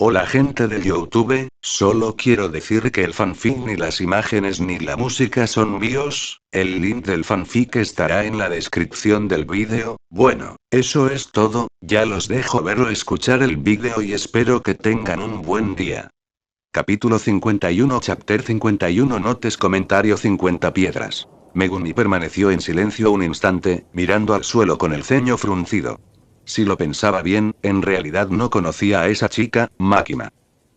Hola gente de YouTube, solo quiero decir que el fanfic ni las imágenes ni la música son míos, el link del fanfic estará en la descripción del vídeo. Bueno, eso es todo, ya los dejo ver o escuchar el vídeo y espero que tengan un buen día. Capítulo 51 Chapter 51 Notes Comentario 50 piedras. Megumi permaneció en silencio un instante, mirando al suelo con el ceño fruncido. Si lo pensaba bien, en realidad no conocía a esa chica, Makima.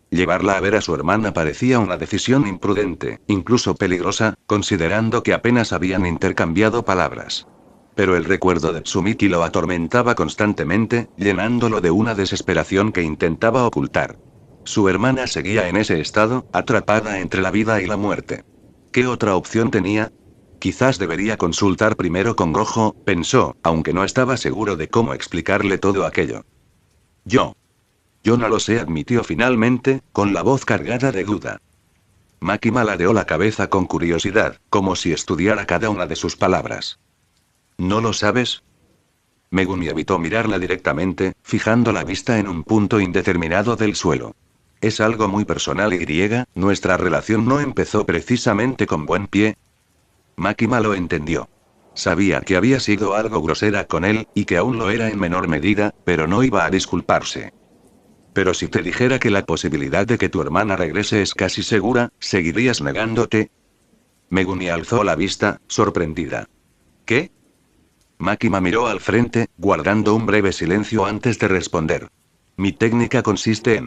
Llevarla a ver a su hermana parecía una decisión imprudente, incluso peligrosa, considerando que apenas habían intercambiado palabras. Pero el recuerdo de Tsumiki lo atormentaba constantemente, llenándolo de una desesperación que intentaba ocultar. Su hermana seguía en ese estado, atrapada entre la vida y la muerte. ¿Qué otra opción tenía? Quizás debería consultar primero con Gojo, pensó, aunque no estaba seguro de cómo explicarle todo aquello. Yo no lo sé, admitió finalmente, con la voz cargada de duda. Makima ladeó la cabeza con curiosidad, como si estudiara cada una de sus palabras. ¿No lo sabes? Megumi evitó mirarla directamente, fijando la vista en un punto indeterminado del suelo. Es algo muy personal y nuestra relación no empezó precisamente con buen pie. Makima lo entendió. Sabía que había sido algo grosera con él, y que aún lo era en menor medida, pero no iba a disculparse. Pero si te dijera que la posibilidad de que tu hermana regrese es casi segura, ¿seguirías negándote? Megumi alzó la vista, sorprendida. ¿Qué? Makima miró al frente, guardando un breve silencio antes de responder. Mi técnica consiste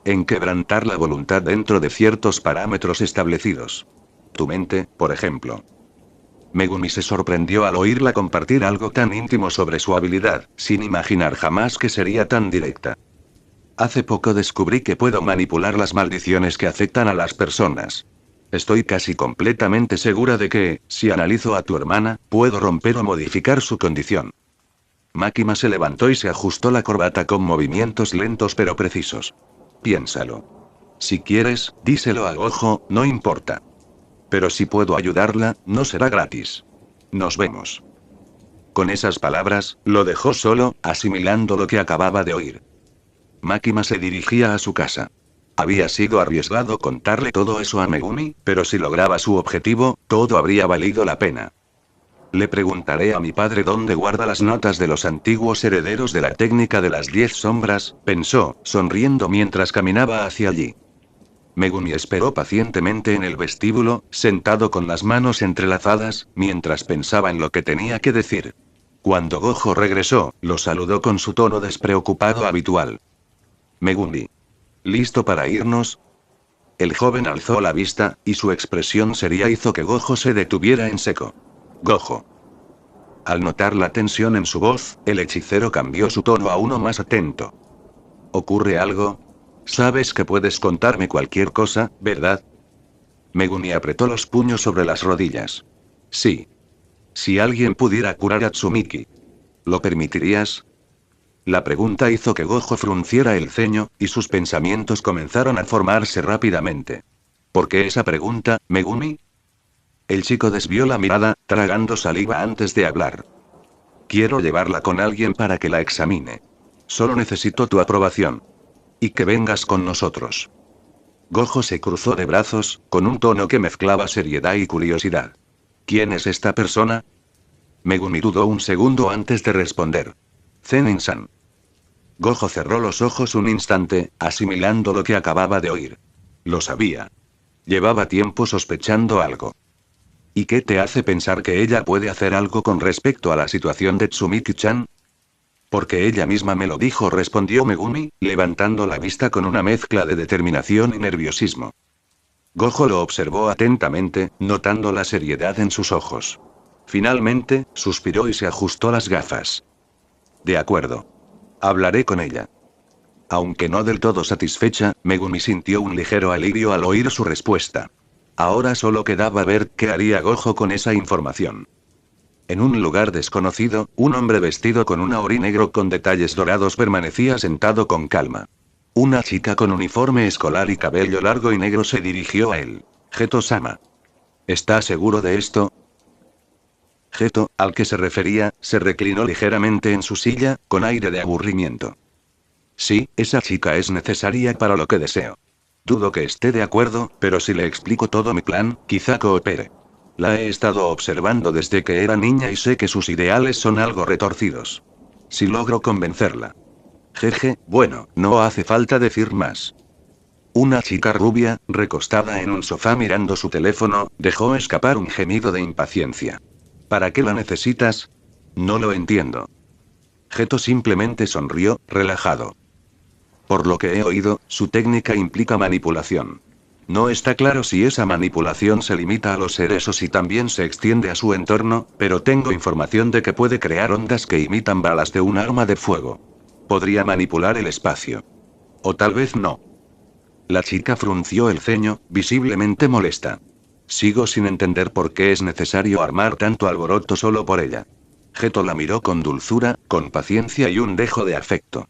en quebrantar la voluntad dentro de ciertos parámetros establecidos. Tu mente, por ejemplo. Megumi se sorprendió al oírla compartir algo tan íntimo sobre su habilidad, sin imaginar jamás que sería tan directa. Hace poco descubrí que puedo manipular las maldiciones que afectan a las personas. Estoy casi completamente segura de que, si analizo a tu hermana, puedo romper o modificar su condición. Makima se levantó y se ajustó la corbata con movimientos lentos pero precisos. Piénsalo. Si quieres, díselo a Gojo, no importa. Pero si puedo ayudarla, no será gratis. Nos vemos. Con esas palabras, lo dejó solo, asimilando lo que acababa de oír. Makima se dirigía a su casa. Había sido arriesgado contarle todo eso a Megumi, pero si lograba su objetivo, todo habría valido la pena. Le preguntaré a mi padre dónde guarda las notas de los antiguos herederos de la técnica de las 10 sombras, pensó, sonriendo mientras caminaba hacia allí. Megumi esperó pacientemente en el vestíbulo, sentado con las manos entrelazadas, mientras pensaba en lo que tenía que decir. Cuando Gojo regresó, lo saludó con su tono despreocupado habitual. Megumi. ¿Listo para irnos? El joven alzó la vista, y su expresión seria hizo que Gojo se detuviera en seco. Gojo. Al notar la tensión en su voz, el hechicero cambió su tono a uno más atento. ¿Ocurre algo? Sabes que puedes contarme cualquier cosa, ¿verdad? Megumi apretó los puños sobre las rodillas. Sí. Si alguien pudiera curar a Tsumiki. ¿Lo permitirías? La pregunta hizo que Gojo frunciera el ceño, y sus pensamientos comenzaron a formarse rápidamente. ¿Por qué esa pregunta, Megumi? El chico desvió la mirada, tragando saliva antes de hablar. Quiero llevarla con alguien para que la examine. Solo necesito tu aprobación. Y que vengas con nosotros. Gojo se cruzó de brazos, con un tono que mezclaba seriedad y curiosidad. ¿Quién es esta persona? Megumi dudó un segundo antes de responder. Zenin-san. Gojo cerró los ojos un instante, asimilando lo que acababa de oír. Lo sabía. Llevaba tiempo sospechando algo. ¿Y qué te hace pensar que ella puede hacer algo con respecto a la situación de Tsumiki-chan? Porque ella misma me lo dijo, respondió Megumi, levantando la vista con una mezcla de determinación y nerviosismo. Gojo lo observó atentamente, notando la seriedad en sus ojos. Finalmente, suspiró y se ajustó las gafas. De acuerdo. Hablaré con ella. Aunque no del todo satisfecha, Megumi sintió un ligero alivio al oír su respuesta. Ahora solo quedaba ver qué haría Gojo con esa información. En un lugar desconocido, un hombre vestido con un auri negro con detalles dorados permanecía sentado con calma. Una chica con uniforme escolar y cabello largo y negro se dirigió a él. Geto-sama. ¿Está seguro de esto? Geto, al que se refería, se reclinó ligeramente en su silla, con aire de aburrimiento. Sí, esa chica es necesaria para lo que deseo. Dudo que esté de acuerdo, pero si le explico todo mi plan, quizá coopere. La he estado observando desde que era niña y sé que sus ideales son algo retorcidos. Si logro convencerla. Jeje, bueno, no hace falta decir más. Una chica rubia, recostada en un sofá mirando su teléfono, dejó escapar un gemido de impaciencia. ¿Para qué la necesitas? No lo entiendo. Geto simplemente sonrió, relajado. Por lo que he oído, su técnica implica manipulación. No está claro si esa manipulación se limita a los seres o si también se extiende a su entorno, pero tengo información de que puede crear ondas que imitan balas de un arma de fuego. Podría manipular el espacio. O tal vez no. La chica frunció el ceño, visiblemente molesta. Sigo sin entender por qué es necesario armar tanto alboroto solo por ella. Geto la miró con dulzura, con paciencia y un dejo de afecto.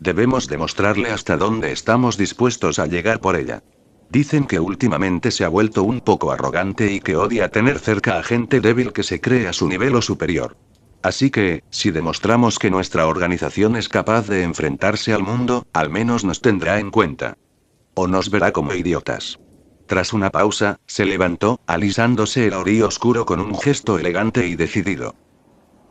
Debemos demostrarle hasta dónde estamos dispuestos a llegar por ella. Dicen que últimamente se ha vuelto un poco arrogante y que odia tener cerca a gente débil que se cree a su nivel o superior. Así que, si demostramos que nuestra organización es capaz de enfrentarse al mundo, al menos nos tendrá en cuenta. O nos verá como idiotas. Tras una pausa, se levantó, alisándose el orí oscuro con un gesto elegante y decidido.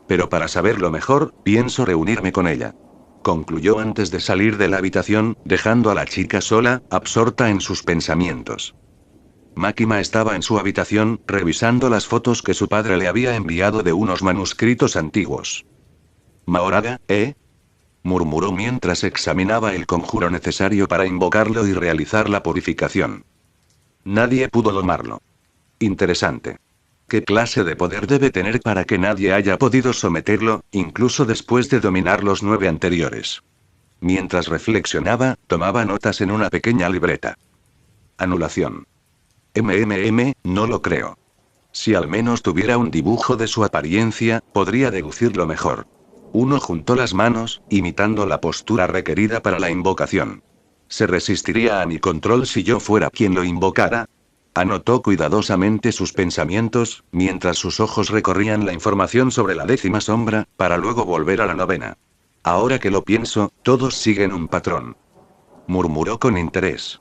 Pero para saberlo mejor, pienso reunirme con ella. Concluyó antes de salir de la habitación, dejando a la chica sola, absorta en sus pensamientos. Máquina estaba en su habitación, revisando las fotos que su padre le había enviado de unos manuscritos antiguos. Mahoraga, ¿eh? Murmuró mientras examinaba el conjuro necesario para invocarlo y realizar la purificación. Nadie pudo domarlo. Interesante. ¿Qué clase de poder debe tener para que nadie haya podido someterlo, incluso después de dominar los 9 anteriores? Mientras reflexionaba, tomaba notas en una pequeña libreta. Anulación. No lo creo. Si al menos tuviera un dibujo de su apariencia, podría deducirlo mejor. Uno juntó las manos, imitando la postura requerida para la invocación. ¿Se resistiría a mi control si yo fuera quien lo invocara? Anotó cuidadosamente sus pensamientos, mientras sus ojos recorrían la información sobre la 10ª sombra, para luego volver a la 9ª. Ahora que lo pienso, todos siguen un patrón. Murmuró con interés.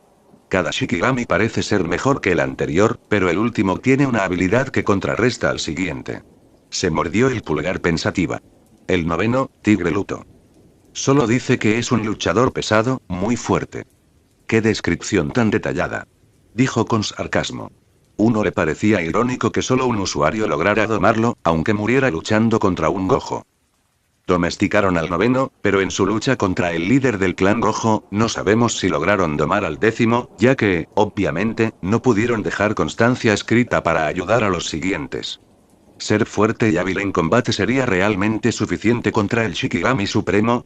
Cada Shikigami parece ser mejor que el anterior, pero el último tiene una habilidad que contrarresta al siguiente. Se mordió el pulgar pensativa. El 9º, Tigre Luto. Solo dice que es un luchador pesado, muy fuerte. ¡Qué descripción tan detallada! Dijo con sarcasmo. Uno le parecía irónico que solo un usuario lograra domarlo, aunque muriera luchando contra un Gojo. Domesticaron al 9º, pero en su lucha contra el líder del clan rojo, no sabemos si lograron domar al 10º, ya que, obviamente, no pudieron dejar constancia escrita para ayudar a los siguientes. ¿Ser fuerte y hábil en combate sería realmente suficiente contra el Shikigami Supremo?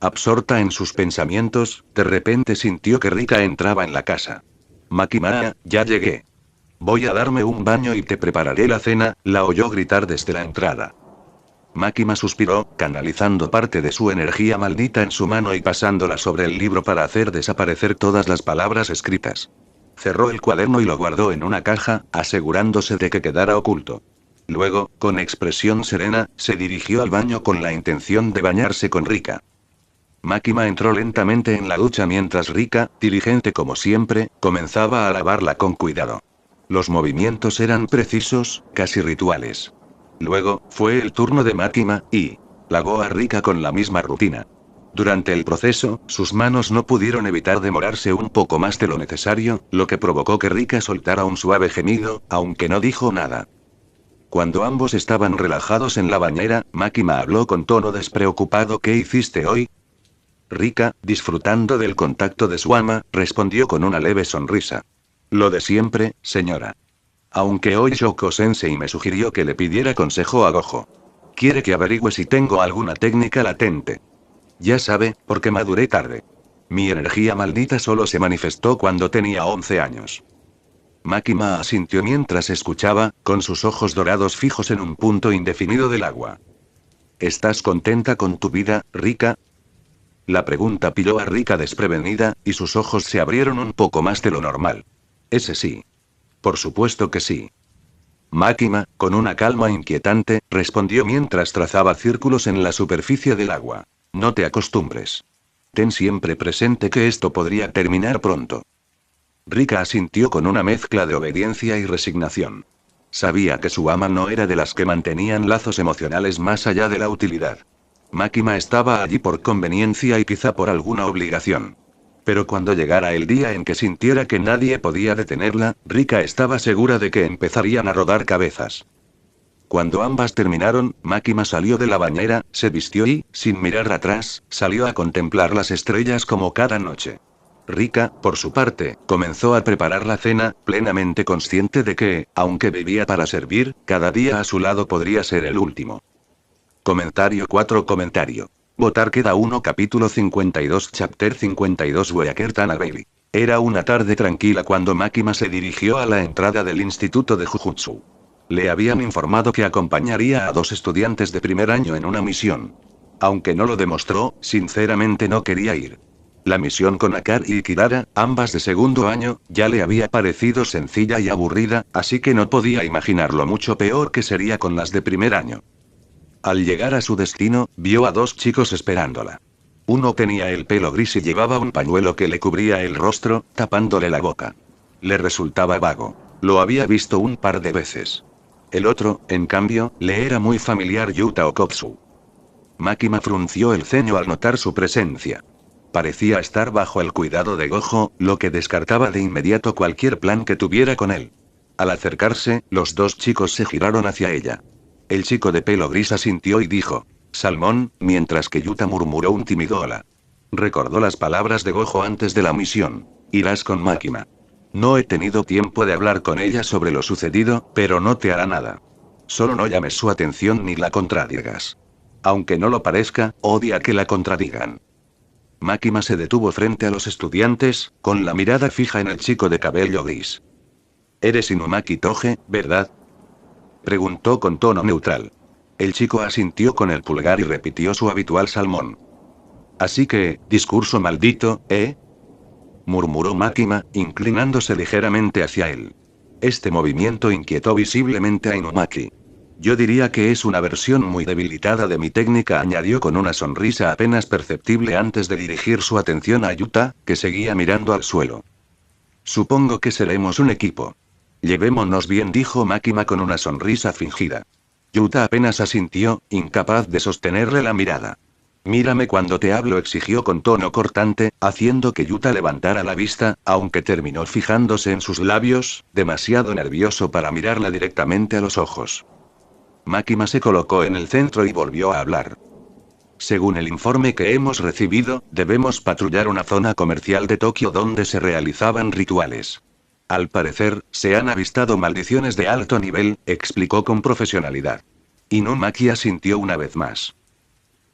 Absorta en sus pensamientos, de repente sintió que Rika entraba en la casa. Makimara, ya llegué. Voy a darme un baño y te prepararé la cena, la oyó gritar desde la entrada. Makima suspiró, canalizando parte de su energía maldita en su mano y pasándola sobre el libro para hacer desaparecer todas las palabras escritas. Cerró el cuaderno y lo guardó en una caja, asegurándose de que quedara oculto. Luego, con expresión serena, se dirigió al baño con la intención de bañarse con Rika. Makima entró lentamente en la ducha mientras Rika, diligente como siempre, comenzaba a lavarla con cuidado. Los movimientos eran precisos, casi rituales. Luego, fue el turno de Makima, y lavó a Rika con la misma rutina. Durante el proceso, sus manos no pudieron evitar demorarse un poco más de lo necesario, lo que provocó que Rika soltara un suave gemido, aunque no dijo nada. Cuando ambos estaban relajados en la bañera, Makima habló con tono despreocupado. ¿Qué hiciste hoy? Rika, disfrutando del contacto de su ama, respondió con una leve sonrisa. Lo de siempre, señora. Aunque hoy Shoko-sensei me sugirió que le pidiera consejo a Gojo. Quiere que averigüe si tengo alguna técnica latente. Ya sabe, porque maduré tarde. Mi energía maldita solo se manifestó cuando tenía 11 años. Makima asintió mientras escuchaba, con sus ojos dorados fijos en un punto indefinido del agua. ¿Estás contenta con tu vida, Rika? La pregunta pilló a Rika desprevenida, y sus ojos se abrieron un poco más de lo normal. Ese sí. Por supuesto que sí. Makima, con una calma inquietante, respondió mientras trazaba círculos en la superficie del agua. No te acostumbres. Ten siempre presente que esto podría terminar pronto. Rika asintió con una mezcla de obediencia y resignación. Sabía que su ama no era de las que mantenían lazos emocionales más allá de la utilidad. Makima estaba allí por conveniencia y quizá por alguna obligación. Pero cuando llegara el día en que sintiera que nadie podía detenerla, Rika estaba segura de que empezarían a rodar cabezas. Cuando ambas terminaron, Makima salió de la bañera, se vistió y, sin mirar atrás, salió a contemplar las estrellas como cada noche. Rika, por su parte, comenzó a preparar la cena, plenamente consciente de que, aunque vivía para servir, cada día a su lado podría ser el último. Comentario 4. Votar queda 1. Capítulo 52. Chapter 52. Weaker Tana Baby. Era una tarde tranquila cuando Makima se dirigió a la entrada del instituto de Jujutsu. Le habían informado que acompañaría a 2 estudiantes de primer año en una misión. Aunque no lo demostró, sinceramente no quería ir. La misión con Akari y Kirara, ambas de segundo año, ya le había parecido sencilla y aburrida, así que no podía imaginar lo mucho peor que sería con las de primer año. Al llegar a su destino, vio a 2 chicos esperándola. Uno tenía el pelo gris y llevaba un pañuelo que le cubría el rostro, tapándole la boca. Le resultaba vago. Lo había visto un par de veces. El otro, en cambio, le era muy familiar: Yuta Okkotsu. Makima frunció el ceño al notar su presencia. Parecía estar bajo el cuidado de Gojo, lo que descartaba de inmediato cualquier plan que tuviera con él. Al acercarse, los 2 chicos se giraron hacia ella. El chico de pelo gris asintió y dijo: Salmón, mientras que Yuta murmuró un tímido hola. Recordó las palabras de Gojo antes de la misión: irás con Makima. No he tenido tiempo de hablar con ella sobre lo sucedido, pero no te hará nada. Solo no llames su atención ni la contradigas. Aunque no lo parezca, odia que la contradigan. Makima se detuvo frente a los estudiantes, con la mirada fija en el chico de cabello gris. Eres Inumaki Toge, ¿verdad? Preguntó con tono neutral. El chico asintió con el pulgar y repitió su habitual salmón. Así que, discurso maldito, ¿eh? Murmuró Makima, inclinándose ligeramente hacia él. Este movimiento inquietó visiblemente a Inumaki. Yo diría que es una versión muy debilitada de mi técnica, añadió con una sonrisa apenas perceptible antes de dirigir su atención a Yuta, que seguía mirando al suelo. Supongo que seremos un equipo. Llevémonos bien, dijo Makima con una sonrisa fingida. Yuta apenas asintió, incapaz de sostenerle la mirada. Mírame cuando te hablo, exigió con tono cortante, haciendo que Yuta levantara la vista, aunque terminó fijándose en sus labios, demasiado nervioso para mirarla directamente a los ojos. Makima se colocó en el centro y volvió a hablar. Según el informe que hemos recibido, debemos patrullar una zona comercial de Tokio donde se realizaban rituales. Al parecer, se han avistado maldiciones de alto nivel, explicó con profesionalidad. Inumaki asintió una vez más.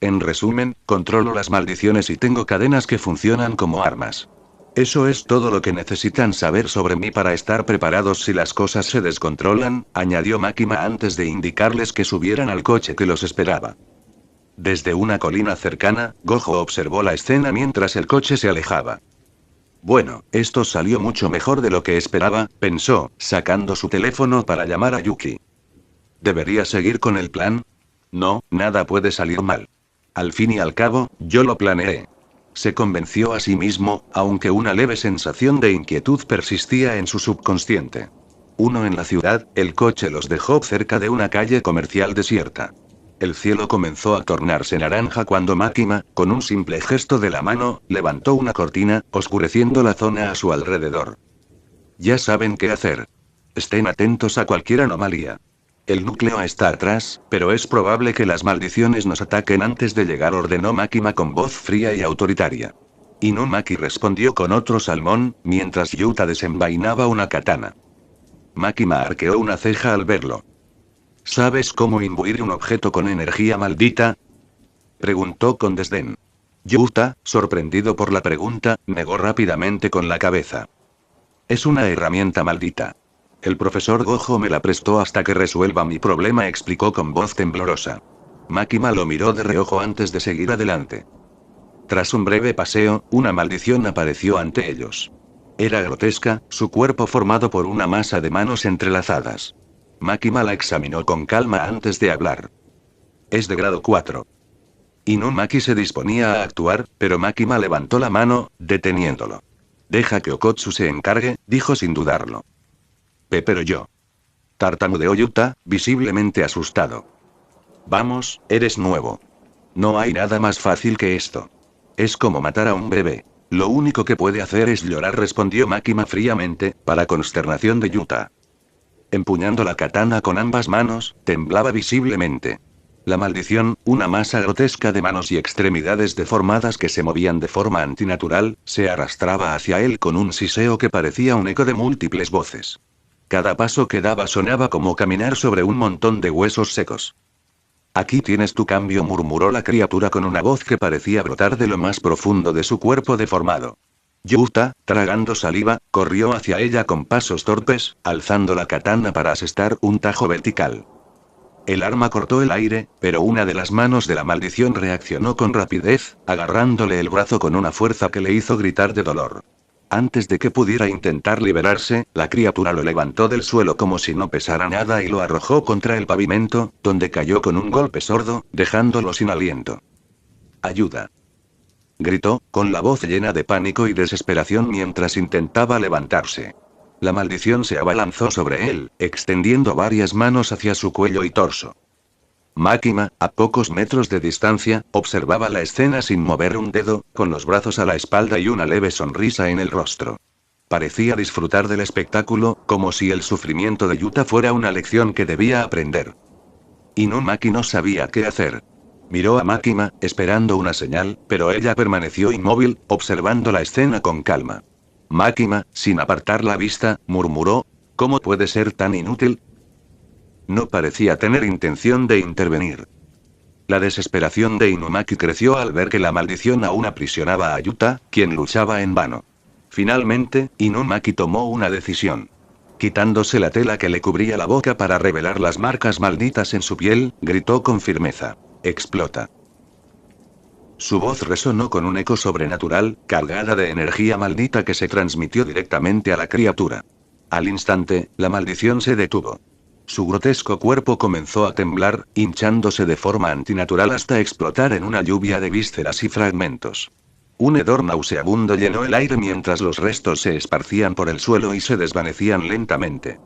En resumen, controlo las maldiciones y tengo cadenas que funcionan como armas. Eso es todo lo que necesitan saber sobre mí para estar preparados si las cosas se descontrolan, añadió Makima antes de indicarles que subieran al coche que los esperaba. Desde una colina cercana, Gojo observó la escena mientras el coche se alejaba. Bueno, esto salió mucho mejor de lo que esperaba, pensó, sacando su teléfono para llamar a Yuki. ¿Debería seguir con el plan? No, nada puede salir mal. Al fin y al cabo, yo lo planeé. Se convenció a sí mismo, aunque una leve sensación de inquietud persistía en su subconsciente. Uno en la ciudad, el coche los dejó cerca de una calle comercial desierta. El cielo comenzó a tornarse naranja cuando Makima, con un simple gesto de la mano, levantó una cortina, oscureciendo la zona a su alrededor. Ya saben qué hacer. Estén atentos a cualquier anomalía. El núcleo está atrás, pero es probable que las maldiciones nos ataquen antes de llegar, ordenó Makima con voz fría y autoritaria. Inumaki respondió con otro salmón, mientras Yuta desenvainaba una katana. Makima arqueó una ceja al verlo. ¿Sabes cómo imbuir un objeto con energía maldita? Preguntó con desdén. Yuta, sorprendido por la pregunta, negó rápidamente con la cabeza. Es una herramienta maldita. El profesor Gojo me la prestó hasta que resuelva mi problema, explicó con voz temblorosa. Makima lo miró de reojo antes de seguir adelante. Tras un breve paseo, una maldición apareció ante ellos. Era grotesca, su cuerpo formado por una masa de manos entrelazadas. Makima la examinó con calma antes de hablar. Es de grado 4. Inumaki se disponía a actuar, pero Makima levantó la mano, deteniéndolo. Deja que Okotsu se encargue, dijo sin dudarlo. Pero yo. Tartamudeó Yuta, visiblemente asustado. Vamos, eres nuevo. No hay nada más fácil que esto. Es como matar a un bebé. Lo único que puede hacer es llorar, respondió Makima fríamente, para consternación de Yuta. Empuñando la katana con ambas manos, temblaba visiblemente. La maldición, una masa grotesca de manos y extremidades deformadas que se movían de forma antinatural, se arrastraba hacia él con un siseo que parecía un eco de múltiples voces. Cada paso que daba sonaba como caminar sobre un montón de huesos secos. Aquí tienes tu cambio, murmuró la criatura con una voz que parecía brotar de lo más profundo de su cuerpo deformado. Yuta, tragando saliva, corrió hacia ella con pasos torpes, alzando la katana para asestar un tajo vertical. El arma cortó el aire, pero una de las manos de la maldición reaccionó con rapidez, agarrándole el brazo con una fuerza que le hizo gritar de dolor. Antes de que pudiera intentar liberarse, la criatura lo levantó del suelo como si no pesara nada y lo arrojó contra el pavimento, donde cayó con un golpe sordo, dejándolo sin aliento. «¡Ayuda!», gritó, con la voz llena de pánico y desesperación mientras intentaba levantarse. La maldición se abalanzó sobre él, extendiendo varias manos hacia su cuello y torso. Makima, a pocos metros de distancia, observaba la escena sin mover un dedo, con los brazos a la espalda y una leve sonrisa en el rostro. Parecía disfrutar del espectáculo, como si el sufrimiento de Yuta fuera una lección que debía aprender. Inumaki no sabía qué hacer. Miró a Makima, esperando una señal, pero ella permaneció inmóvil, observando la escena con calma. Makima, sin apartar la vista, murmuró, «¿Cómo puede ser tan inútil?». No parecía tener intención de intervenir. La desesperación de Inumaki creció al ver que la maldición aún aprisionaba a Yuta, quien luchaba en vano. Finalmente, Inumaki tomó una decisión. Quitándose la tela que le cubría la boca para revelar las marcas malditas en su piel, gritó con firmeza, «¡Explota!». Su voz resonó con un eco sobrenatural, cargada de energía maldita que se transmitió directamente a la criatura. Al instante, la maldición se detuvo. Su grotesco cuerpo comenzó a temblar, hinchándose de forma antinatural hasta explotar en una lluvia de vísceras y fragmentos. Un hedor nauseabundo llenó el aire mientras los restos se esparcían por el suelo y se desvanecían lentamente.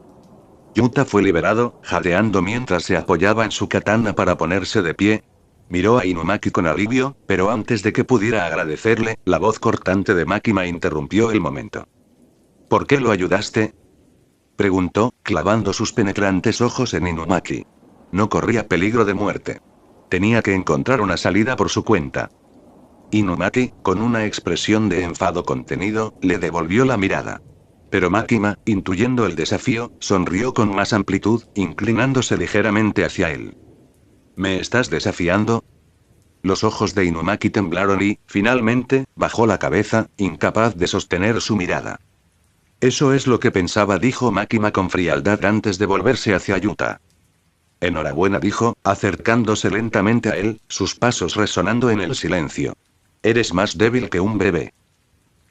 Yuta fue liberado, jadeando mientras se apoyaba en su katana para ponerse de pie. Miró a Inumaki con alivio, pero antes de que pudiera agradecerle, la voz cortante de Makima interrumpió el momento. «¿Por qué lo ayudaste?», preguntó, clavando sus penetrantes ojos en Inumaki. No corría peligro de muerte. Tenía que encontrar una salida por su cuenta. Inumaki, con una expresión de enfado contenido, le devolvió la mirada. Pero Makima, intuyendo el desafío, sonrió con más amplitud, inclinándose ligeramente hacia él. «¿Me estás desafiando?». Los ojos de Inumaki temblaron y, finalmente, bajó la cabeza, incapaz de sostener su mirada. «Eso es lo que pensaba», dijo Makima con frialdad antes de volverse hacia Yuta. «Enhorabuena», dijo, acercándose lentamente a él, sus pasos resonando en el silencio. «Eres más débil que un bebé».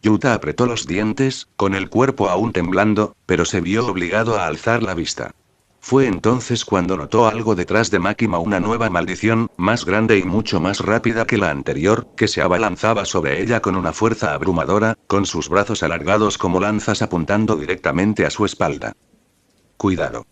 Yuta apretó los dientes, con el cuerpo aún temblando, pero se vio obligado a alzar la vista. Fue entonces cuando notó algo detrás de Makima, una nueva maldición, más grande y mucho más rápida que la anterior, que se abalanzaba sobre ella con una fuerza abrumadora, con sus brazos alargados como lanzas apuntando directamente a su espalda. «Cuidado»,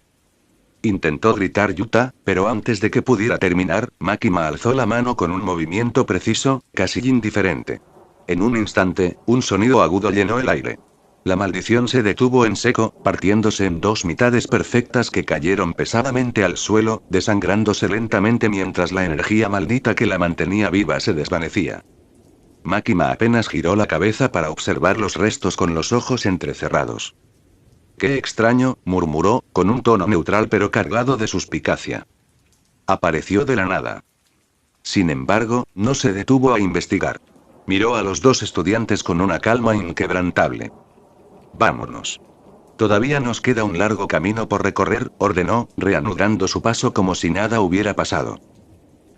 intentó gritar Yuta, pero antes de que pudiera terminar, Makima alzó la mano con un movimiento preciso, casi indiferente. En un instante, un sonido agudo llenó el aire. La maldición se detuvo en seco, partiéndose en dos mitades perfectas que cayeron pesadamente al suelo, desangrándose lentamente mientras la energía maldita que la mantenía viva se desvanecía. Makima apenas giró la cabeza para observar los restos con los ojos entrecerrados. «Qué extraño», murmuró, con un tono neutral pero cargado de suspicacia. Apareció de la nada. Sin embargo, no se detuvo a investigar. Miró a los dos estudiantes con una calma inquebrantable. «Vámonos. Todavía nos queda un largo camino por recorrer», ordenó, reanudando su paso como si nada hubiera pasado.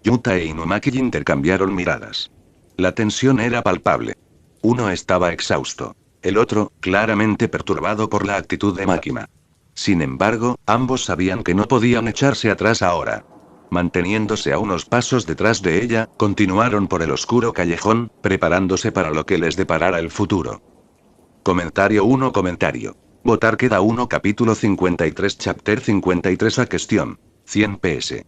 Yuta e Inumaki intercambiaron miradas. La tensión era palpable. Uno estaba exhausto. El otro, claramente perturbado por la actitud de Makima. Sin embargo, ambos sabían que no podían echarse atrás ahora. Manteniéndose a unos pasos detrás de ella, continuaron por el oscuro callejón, preparándose para lo que les deparara el futuro. Comentario 1. Votar queda 1. Capítulo 53. Chapter 53. A cuestión. 100 PS.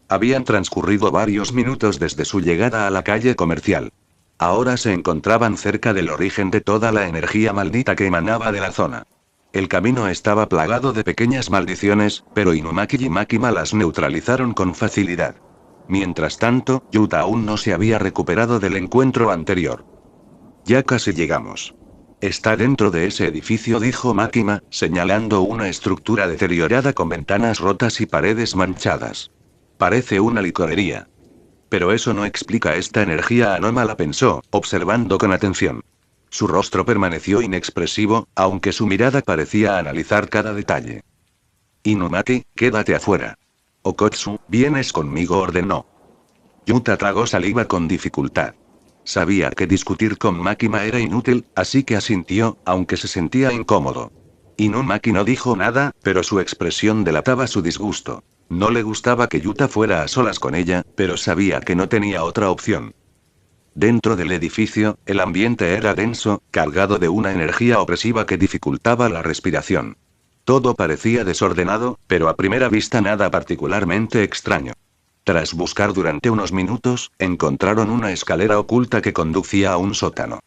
Habían transcurrido varios minutos desde su llegada a la calle comercial. Ahora se encontraban cerca del origen de toda la energía maldita que emanaba de la zona. El camino estaba plagado de pequeñas maldiciones, pero Inumaki y Makima las neutralizaron con facilidad. Mientras tanto, Yuta aún no se había recuperado del encuentro anterior. Ya casi llegamos. Está dentro de ese edificio, dijo Makima, señalando una estructura deteriorada con ventanas rotas y paredes manchadas. Parece una licorería. Pero eso no explica esta energía anómala, pensó, observando con atención. Su rostro permaneció inexpresivo, aunque su mirada parecía analizar cada detalle. Inumaki, quédate afuera. Okotsu, vienes conmigo, ordenó. Yuta tragó saliva con dificultad. Sabía que discutir con Makima era inútil, así que asintió, aunque se sentía incómodo. Inumaki no dijo nada, pero su expresión delataba su disgusto. No le gustaba que Yuta fuera a solas con ella, pero sabía que no tenía otra opción. Dentro del edificio, el ambiente era denso, cargado de una energía opresiva que dificultaba la respiración. Todo parecía desordenado, pero a primera vista nada particularmente extraño. Tras buscar durante unos minutos, encontraron una escalera oculta que conducía a un sótano.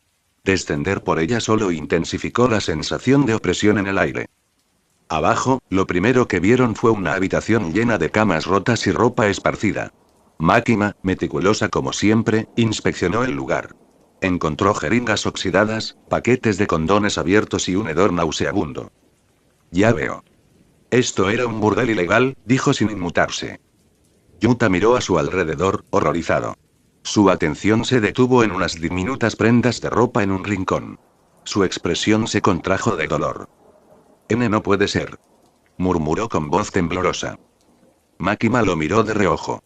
Descender por ella solo intensificó la sensación de opresión en el aire. Abajo, lo primero que vieron fue una habitación llena de camas rotas y ropa esparcida. Makima, meticulosa como siempre, inspeccionó el lugar. Encontró jeringas oxidadas, paquetes de condones abiertos y un hedor nauseabundo. Ya veo. Esto era un burdel ilegal, dijo sin inmutarse. Yuta miró a su alrededor, horrorizado. Su atención se detuvo en unas diminutas prendas de ropa en un rincón. Su expresión se contrajo de dolor. No puede ser. Murmuró con voz temblorosa. Makima lo miró de reojo.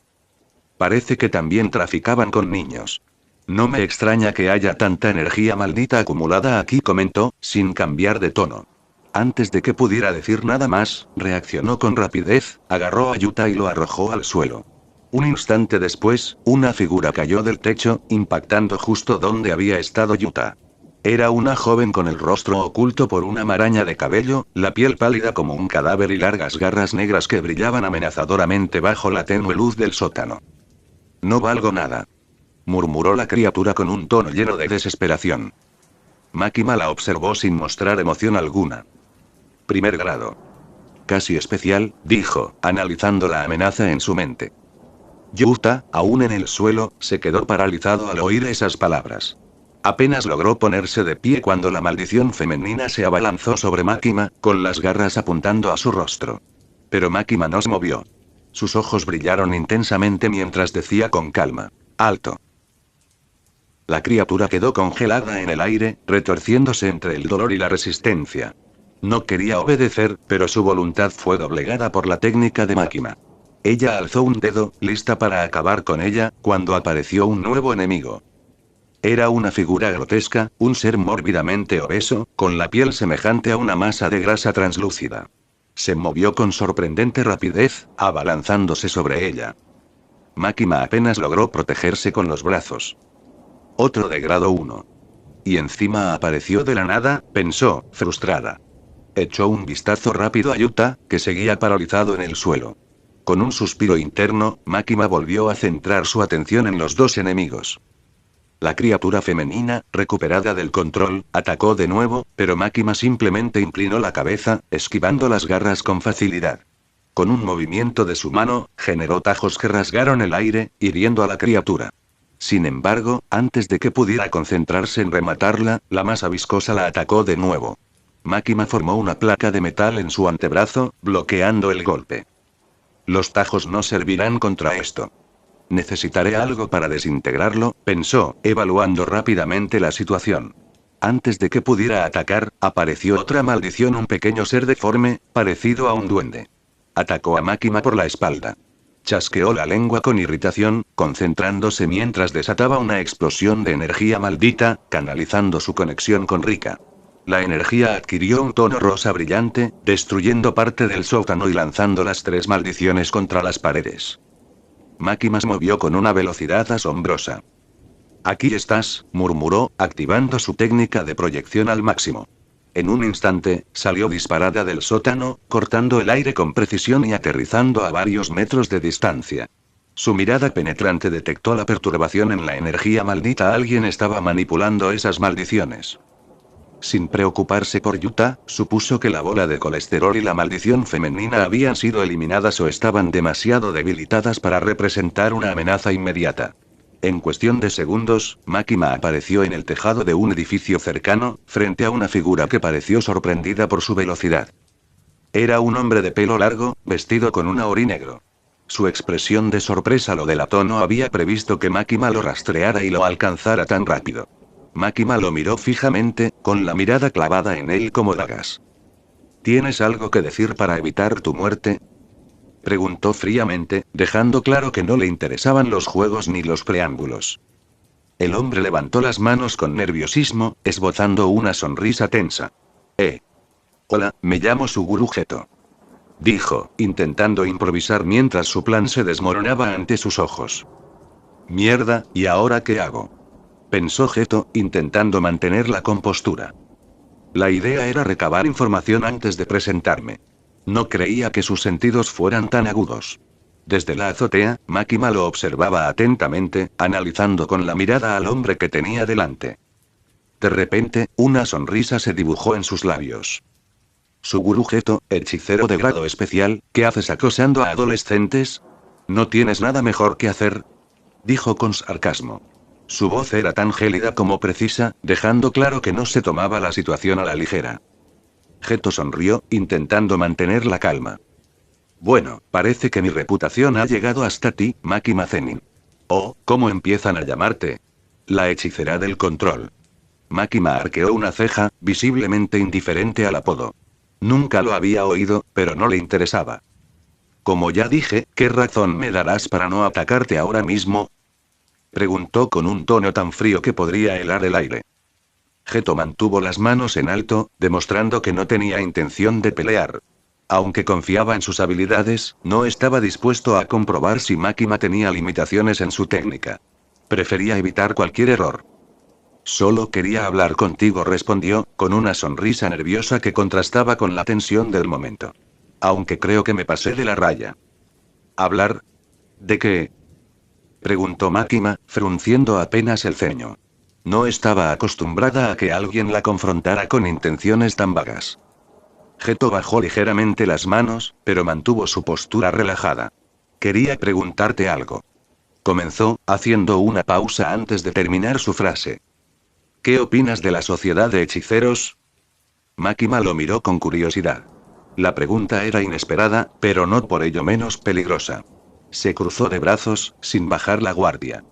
Parece que también traficaban con niños. No me extraña que haya tanta energía maldita acumulada aquí, comentó, sin cambiar de tono. Antes de que pudiera decir nada más, reaccionó con rapidez, agarró a Yuta y lo arrojó al suelo. Un instante después, una figura cayó del techo, impactando justo donde había estado Yuta. Era una joven con el rostro oculto por una maraña de cabello, la piel pálida como un cadáver y largas garras negras que brillaban amenazadoramente bajo la tenue luz del sótano. No valgo nada. Murmuró la criatura con un tono lleno de desesperación. Makima la observó sin mostrar emoción alguna. Primer grado. Casi especial, dijo, analizando la amenaza en su mente. Yuta, aún en el suelo, se quedó paralizado al oír esas palabras. Apenas logró ponerse de pie cuando la maldición femenina se abalanzó sobre Makima, con las garras apuntando a su rostro. Pero Makima no se movió. Sus ojos brillaron intensamente mientras decía con calma: «Alto». La criatura quedó congelada en el aire, retorciéndose entre el dolor y la resistencia. No quería obedecer, pero su voluntad fue doblegada por la técnica de Makima. Ella alzó un dedo, lista para acabar con ella, cuando apareció un nuevo enemigo. Era una figura grotesca, un ser mórbidamente obeso, con la piel semejante a una masa de grasa translúcida. Se movió con sorprendente rapidez, abalanzándose sobre ella. Makima apenas logró protegerse con los brazos. Otro de grado 1. Y encima apareció de la nada, pensó, frustrada. Echó un vistazo rápido a Yuta, que seguía paralizado en el suelo. Con un suspiro interno, Makima volvió a centrar su atención en los dos enemigos. La criatura femenina, recuperada del control, atacó de nuevo, pero Makima simplemente inclinó la cabeza, esquivando las garras con facilidad. Con un movimiento de su mano, generó tajos que rasgaron el aire, hiriendo a la criatura. Sin embargo, antes de que pudiera concentrarse en rematarla, la masa viscosa la atacó de nuevo. Makima formó una placa de metal en su antebrazo, bloqueando el golpe. Los tajos no servirán contra esto. Necesitaré algo para desintegrarlo, pensó, evaluando rápidamente la situación. Antes de que pudiera atacar, apareció otra maldición, un pequeño ser deforme, parecido a un duende. Atacó a Makima por la espalda. Chasqueó la lengua con irritación, concentrándose mientras desataba una explosión de energía maldita, canalizando su conexión con Rika. La energía adquirió un tono rosa brillante, destruyendo parte del sótano y lanzando las tres maldiciones contra las paredes. Makima se movió con una velocidad asombrosa. Aquí estás, murmuró, activando su técnica de proyección al máximo. En un instante, salió disparada del sótano, cortando el aire con precisión y aterrizando a varios metros de distancia. Su mirada penetrante detectó la perturbación en la energía maldita. Alguien estaba manipulando esas maldiciones. Sin preocuparse por Yuta, supuso que la bola de colesterol y la maldición femenina habían sido eliminadas o estaban demasiado debilitadas para representar una amenaza inmediata. En cuestión de segundos, Makima apareció en el tejado de un edificio cercano, frente a una figura que pareció sorprendida por su velocidad. Era un hombre de pelo largo, vestido con un ori negro. Su expresión de sorpresa lo delató. No había previsto que Makima lo rastreara y lo alcanzara tan rápido. Makima lo miró fijamente, con la mirada clavada en él como dagas. ¿Tienes algo que decir para evitar tu muerte?, preguntó fríamente, dejando claro que no le interesaban los juegos ni los preámbulos. El hombre levantó las manos con nerviosismo, esbozando una sonrisa tensa. Hola, me llamo Suguru Geto, dijo, intentando improvisar mientras su plan se desmoronaba ante sus ojos. Mierda, ¿y ahora qué hago?, pensó Geto, intentando mantener la compostura. La idea era recabar información antes de presentarme. No creía que sus sentidos fueran tan agudos. Desde la azotea, Makima lo observaba atentamente, analizando con la mirada al hombre que tenía delante. De repente, una sonrisa se dibujó en sus labios. Suguru Geto, hechicero de grado especial, ¿qué haces acosando a adolescentes? ¿No tienes nada mejor que hacer?, dijo con sarcasmo. Su voz era tan gélida como precisa, dejando claro que no se tomaba la situación a la ligera. Geto sonrió, intentando mantener la calma. Bueno, parece que mi reputación ha llegado hasta ti, Makima Zenin. Oh, ¿cómo empiezan a llamarte? La hechicera del control. Makima arqueó una ceja, visiblemente indiferente al apodo. Nunca lo había oído, pero no le interesaba. Como ya dije, ¿qué razón me darás para no atacarte ahora mismo?, preguntó con un tono tan frío que podría helar el aire. Geto mantuvo las manos en alto, demostrando que no tenía intención de pelear. Aunque confiaba en sus habilidades, no estaba dispuesto a comprobar si Makima tenía limitaciones en su técnica. Prefería evitar cualquier error. Solo quería hablar contigo, respondió, con una sonrisa nerviosa que contrastaba con la tensión del momento. Aunque creo que me pasé de la raya. ¿Hablar? ¿De qué?, preguntó Makima, frunciendo apenas el ceño. No estaba acostumbrada a que alguien la confrontara con intenciones tan vagas. Geto bajó ligeramente las manos, pero mantuvo su postura relajada. Quería preguntarte algo, comenzó, haciendo una pausa antes de terminar su frase. ¿Qué opinas de la sociedad de hechiceros? Makima lo miró con curiosidad. La pregunta era inesperada, pero no por ello menos peligrosa. Se cruzó de brazos, sin bajar la guardia.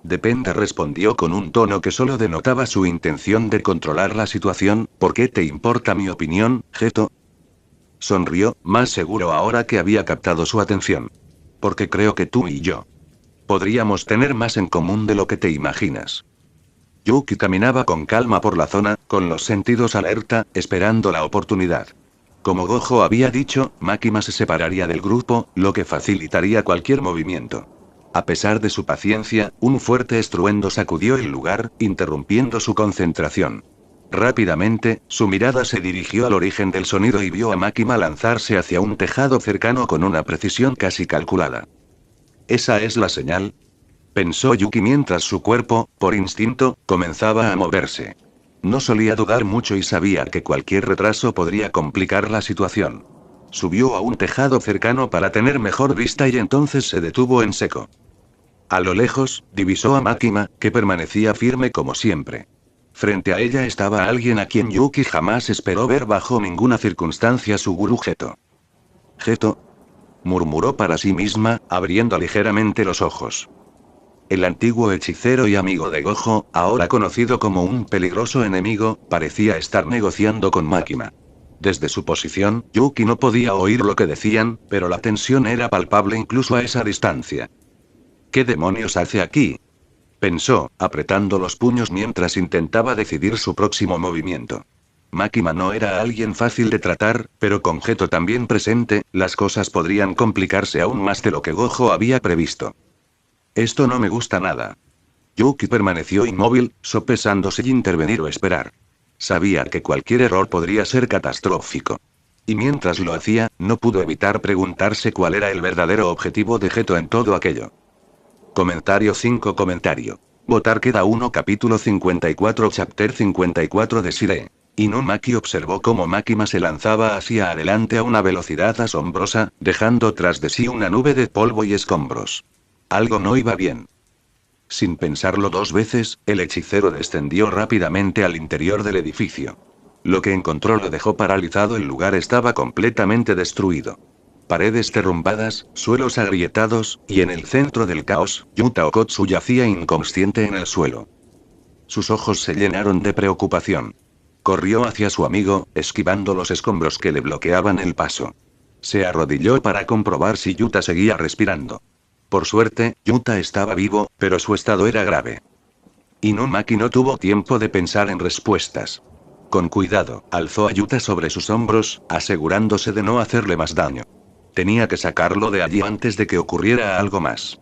Depende, respondió con un tono que solo denotaba su intención de controlar la situación. ¿Por qué te importa mi opinión, Geto? Sonrió, más seguro ahora que había captado su atención. Porque creo que tú y yo podríamos tener más en común de lo que te imaginas. Yuki caminaba con calma por la zona, con los sentidos alerta, esperando la oportunidad. Como Gojo había dicho, Makima se separaría del grupo, lo que facilitaría cualquier movimiento. A pesar de su paciencia, un fuerte estruendo sacudió el lugar, interrumpiendo su concentración. Rápidamente, su mirada se dirigió al origen del sonido y vio a Makima lanzarse hacia un tejado cercano con una precisión casi calculada. ¿Esa es la señal?, pensó Yuki mientras su cuerpo, por instinto, comenzaba a moverse. No solía dudar mucho y sabía que cualquier retraso podría complicar la situación. Subió a un tejado cercano para tener mejor vista y entonces se detuvo en seco. A lo lejos, divisó a Makima, que permanecía firme como siempre. Frente a ella estaba alguien a quien Yuki jamás esperó ver bajo ninguna circunstancia: Suguru Geto. Geto, murmuró para sí misma, abriendo ligeramente los ojos. El antiguo hechicero y amigo de Gojo, ahora conocido como un peligroso enemigo, parecía estar negociando con Makima. Desde su posición, Yuki no podía oír lo que decían, pero la tensión era palpable incluso a esa distancia. ¿Qué demonios hace aquí?, pensó, apretando los puños mientras intentaba decidir su próximo movimiento. Makima no era alguien fácil de tratar, pero con Geto también presente, las cosas podrían complicarse aún más de lo que Gojo había previsto. Esto no me gusta nada. Yuki permaneció inmóvil, sopesándose y intervenir o esperar. Sabía que cualquier error podría ser catastrófico. Y mientras lo hacía, no pudo evitar preguntarse cuál era el verdadero objetivo de Geto en todo aquello. Comentario 5. Votar queda 1. Capítulo 54. Chapter 54 de Shire. Inumaki observó cómo Makima se lanzaba hacia adelante a una velocidad asombrosa, dejando tras de sí una nube de polvo y escombros. Algo no iba bien. Sin pensarlo dos veces, el hechicero descendió rápidamente al interior del edificio. Lo que encontró lo dejó paralizado. El lugar estaba completamente destruido. Paredes derrumbadas, suelos agrietados, y en el centro del caos, Yuta Okotsu yacía inconsciente en el suelo. Sus ojos se llenaron de preocupación. Corrió hacia su amigo, esquivando los escombros que le bloqueaban el paso. Se arrodilló para comprobar si Yuta seguía respirando. Por suerte, Yuta estaba vivo, pero su estado era grave. Inumaki no tuvo tiempo de pensar en respuestas. Con cuidado, alzó a Yuta sobre sus hombros, asegurándose de no hacerle más daño. Tenía que sacarlo de allí antes de que ocurriera algo más.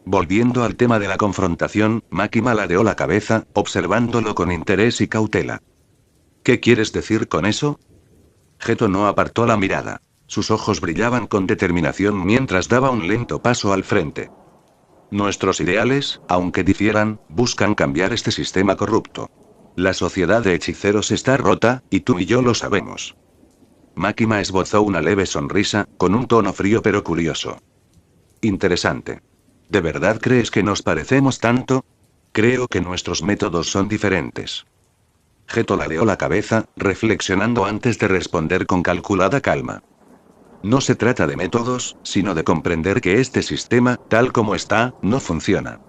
Volviendo al tema de la confrontación, Makima ladeó la cabeza, observándolo con interés y cautela. ¿Qué quieres decir con eso? Geto no apartó la mirada. Sus ojos brillaban con determinación mientras daba un lento paso al frente. Nuestros ideales, aunque difieran, buscan cambiar este sistema corrupto. La sociedad de hechiceros está rota, y tú y yo lo sabemos. Makima esbozó una leve sonrisa, con un tono frío pero curioso. Interesante. ¿De verdad crees que nos parecemos tanto? Creo que nuestros métodos son diferentes. Geto ladeó la cabeza, reflexionando antes de responder con calculada calma. No se trata de métodos, sino de comprender que este sistema, tal como está, no funciona.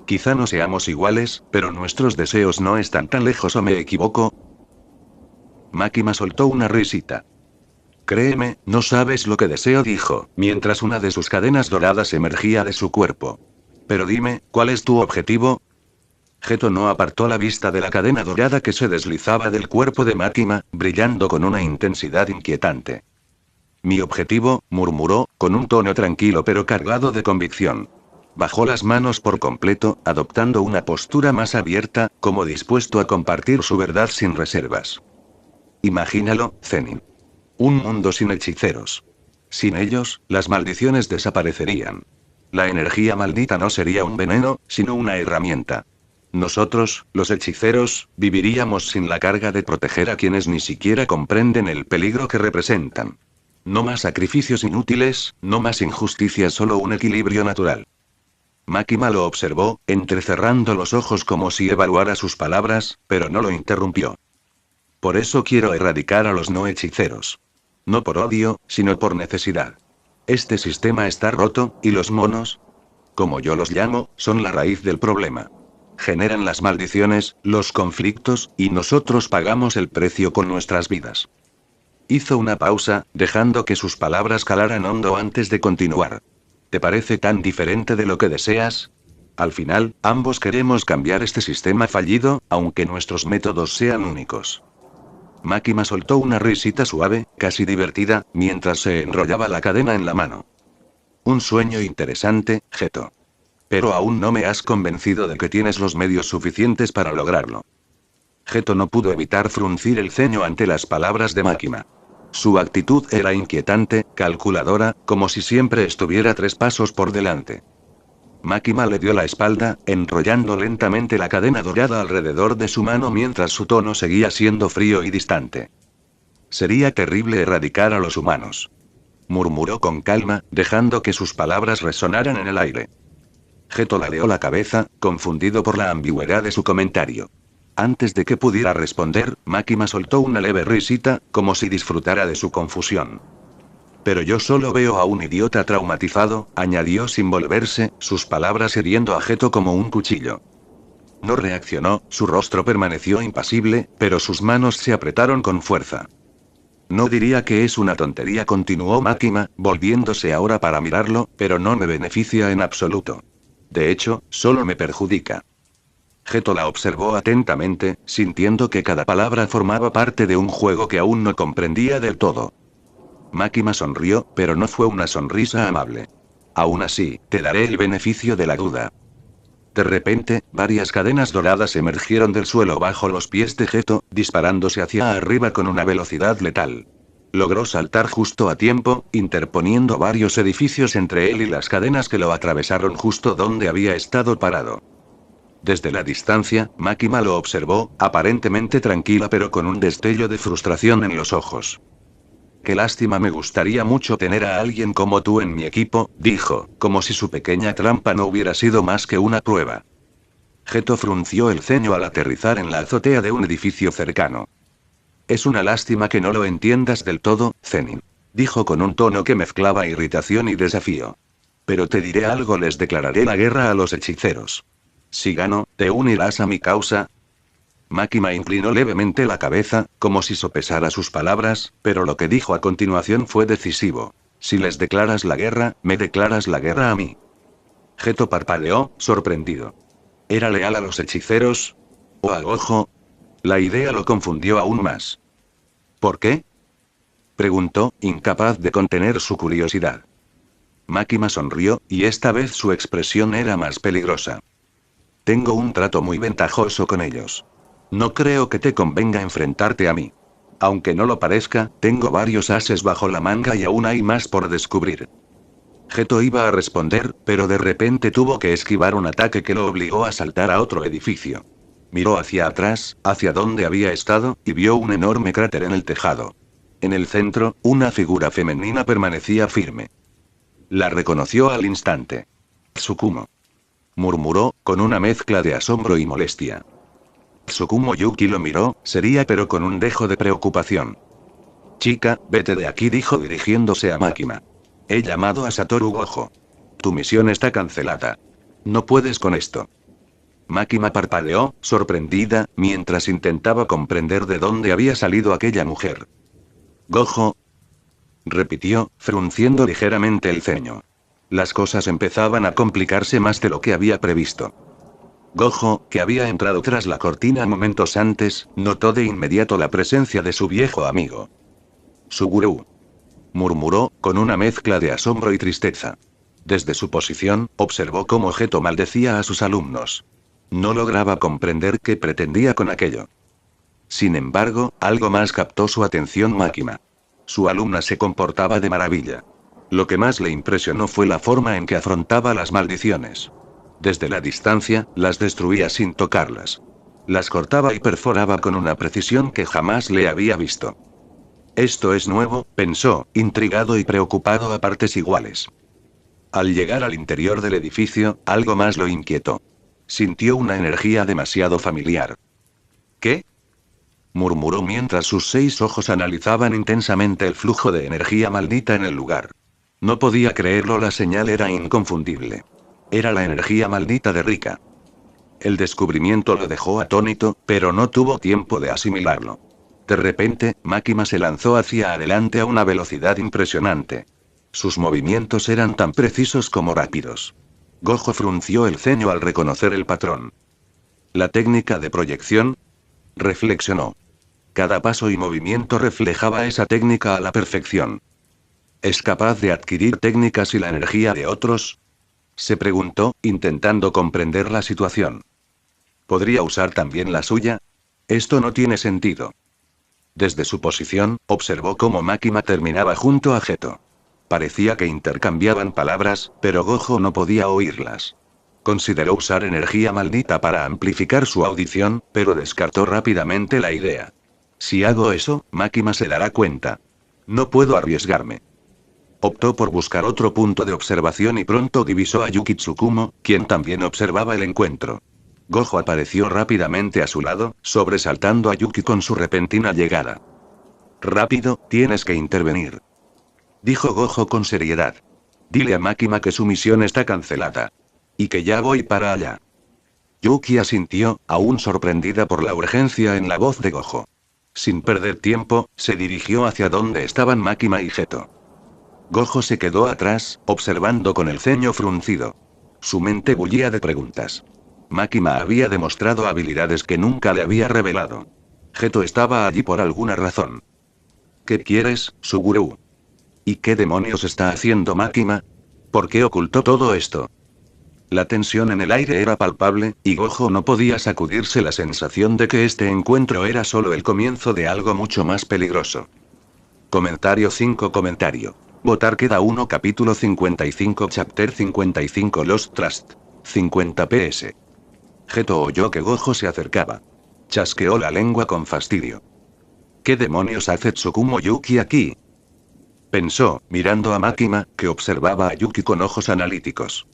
Quizá no seamos iguales, pero nuestros deseos no están tan lejos, ¿o me equivoco? Makima soltó una risita. Créeme, no sabes lo que deseo, dijo, mientras una de sus cadenas doradas emergía de su cuerpo. Pero dime, ¿cuál es tu objetivo? Geto no apartó la vista de la cadena dorada que se deslizaba del cuerpo de Makima, brillando con una intensidad inquietante. Mi objetivo, murmuró, con un tono tranquilo pero cargado de convicción. Bajó las manos por completo, adoptando una postura más abierta, como dispuesto a compartir su verdad sin reservas. Imagínalo, Zenin. Un mundo sin hechiceros. Sin ellos, las maldiciones desaparecerían. La energía maldita no sería un veneno, sino una herramienta. Nosotros, los hechiceros, viviríamos sin la carga de proteger a quienes ni siquiera comprenden el peligro que representan. No más sacrificios inútiles, no más injusticia, solo un equilibrio natural. Makima lo observó, entrecerrando los ojos como si evaluara sus palabras, pero no lo interrumpió. Por eso quiero erradicar a los no hechiceros. No por odio, sino por necesidad. Este sistema está roto, y los monos, como yo los llamo, son la raíz del problema. Generan las maldiciones, los conflictos, y nosotros pagamos el precio con nuestras vidas. Hizo una pausa, dejando que sus palabras calaran hondo antes de continuar. ¿Te parece tan diferente de lo que deseas? Al final, ambos queremos cambiar este sistema fallido, aunque nuestros métodos sean únicos. Makima soltó una risita suave, casi divertida, mientras se enrollaba la cadena en la mano. Un sueño interesante, Geto. Pero aún no me has convencido de que tienes los medios suficientes para lograrlo. Geto no pudo evitar fruncir el ceño ante las palabras de Makima. Su actitud era inquietante, calculadora, como si siempre estuviera 3 pasos por delante. Makima le dio la espalda, enrollando lentamente la cadena dorada alrededor de su mano mientras su tono seguía siendo frío y distante. Sería terrible erradicar a los humanos. Murmuró con calma, dejando que sus palabras resonaran en el aire. Geto ladeó la cabeza, confundido por la ambigüedad de su comentario. Antes de que pudiera responder, Makima soltó una leve risita, como si disfrutara de su confusión. Pero yo solo veo a un idiota traumatizado, añadió sin volverse, sus palabras hiriendo a Geto como un cuchillo. No reaccionó, su rostro permaneció impasible, pero sus manos se apretaron con fuerza. No diría que es una tontería, continuó Makima, volviéndose ahora para mirarlo, pero no me beneficia en absoluto. De hecho, solo me perjudica. Geto la observó atentamente, sintiendo que cada palabra formaba parte de un juego que aún no comprendía del todo. Máquina sonrió, pero no fue una sonrisa amable. Aún así, te daré el beneficio de la duda. De repente, varias cadenas doradas emergieron del suelo bajo los pies de Geto, disparándose hacia arriba con una velocidad letal. Logró saltar justo a tiempo, interponiendo varios edificios entre él y las cadenas que lo atravesaron justo donde había estado parado. Desde la distancia, Máquina lo observó, aparentemente tranquila pero con un destello de frustración en los ojos. Qué lástima, me gustaría mucho tener a alguien como tú en mi equipo, dijo, como si su pequeña trampa no hubiera sido más que una prueba. Geto frunció el ceño al aterrizar en la azotea de un edificio cercano. Es una lástima que no lo entiendas del todo, Zenin. Dijo con un tono que mezclaba irritación y desafío. Pero te diré algo, les declararé la guerra a los hechiceros. Si gano, ¿te unirás a mi causa? Máquina inclinó levemente la cabeza, como si sopesara sus palabras, pero lo que dijo a continuación fue decisivo. Si les declaras la guerra, me declaras la guerra a mí. Geto parpadeó, sorprendido. ¿Era leal a los hechiceros? ¿O a Gojo? La idea lo confundió aún más. ¿Por qué? Preguntó, incapaz de contener su curiosidad. Máquina sonrió, y esta vez su expresión era más peligrosa. Tengo un trato muy ventajoso con ellos. No creo que te convenga enfrentarte a mí. Aunque no lo parezca, tengo varios ases bajo la manga y aún hay más por descubrir. Geto iba a responder, pero de repente tuvo que esquivar un ataque que lo obligó a saltar a otro edificio. Miró hacia atrás, hacia donde había estado, y vio un enorme cráter en el tejado. En el centro, una figura femenina permanecía firme. La reconoció al instante. Tsukumo. Murmuró, con una mezcla de asombro y molestia. Tsukumo Yuki lo miró, seria pero con un dejo de preocupación. Chica, vete de aquí, dijo dirigiéndose a Máquina. He llamado a Satoru Gojo. Tu misión está cancelada. No puedes con esto. Máquina parpadeó, sorprendida, mientras intentaba comprender de dónde había salido aquella mujer. Gojo. Repitió, frunciendo ligeramente el ceño. Las cosas empezaban a complicarse más de lo que había previsto. Gojo, que había entrado tras la cortina momentos antes, notó de inmediato la presencia de su viejo amigo. Suguru. Murmuró, con una mezcla de asombro y tristeza. Desde su posición, observó cómo Geto maldecía a sus alumnos. No lograba comprender qué pretendía con aquello. Sin embargo, algo más captó su atención. Máquina. Su alumna se comportaba de maravilla. Lo que más le impresionó fue la forma en que afrontaba las maldiciones. Desde la distancia, las destruía sin tocarlas. Las cortaba y perforaba con una precisión que jamás le había visto. Esto es nuevo, pensó, intrigado y preocupado a partes iguales. Al llegar al interior del edificio, algo más lo inquietó. Sintió una energía demasiado familiar. ¿Qué? Murmuró mientras sus 6 ojos analizaban intensamente el flujo de energía maldita en el lugar. No podía creerlo, la señal era inconfundible. Era la energía maldita de Rika. El descubrimiento lo dejó atónito, pero no tuvo tiempo de asimilarlo. De repente, Máquina se lanzó hacia adelante a una velocidad impresionante. Sus movimientos eran tan precisos como rápidos. Gojo frunció el ceño al reconocer el patrón. ¿La técnica de proyección? Reflexionó. Cada paso y movimiento reflejaba esa técnica a la perfección. ¿Es capaz de adquirir técnicas y la energía de otros? Se preguntó, intentando comprender la situación. ¿Podría usar también la suya? Esto no tiene sentido. Desde su posición, observó cómo Máquina terminaba junto a Geto. Parecía que intercambiaban palabras, pero Gojo no podía oírlas. Consideró usar energía maldita para amplificar su audición, pero descartó rápidamente la idea. Si hago eso, Máquina se dará cuenta. No puedo arriesgarme. Optó por buscar otro punto de observación y pronto divisó a Yuki Tsukumo, quien también observaba el encuentro. Gojo apareció rápidamente a su lado, sobresaltando a Yuki con su repentina llegada. Rápido, tienes que intervenir. Dijo Gojo con seriedad. Dile a Máquina que su misión está cancelada. Y que ya voy para allá. Yuki asintió, aún sorprendida por la urgencia en la voz de Gojo. Sin perder tiempo, se dirigió hacia donde estaban Máquina y Geto. Gojo se quedó atrás, observando con el ceño fruncido. Su mente bullía de preguntas. Makima había demostrado habilidades que nunca le había revelado. Geto estaba allí por alguna razón. ¿Qué quieres, Suguru? ¿Y qué demonios está haciendo Makima? ¿Por qué ocultó todo esto? La tensión en el aire era palpable, y Gojo no podía sacudirse la sensación de que este encuentro era solo el comienzo de algo mucho más peligroso. Comentario 5. Votar queda 1. Capítulo 55. Chapter 55. Lost Trust. 50 ps. Geto oyó que Gojo se acercaba. Chasqueó la lengua con fastidio. ¿Qué demonios hace Tsukumo Yuki aquí? Pensó, mirando a Makima, que observaba a Yuki con ojos analíticos.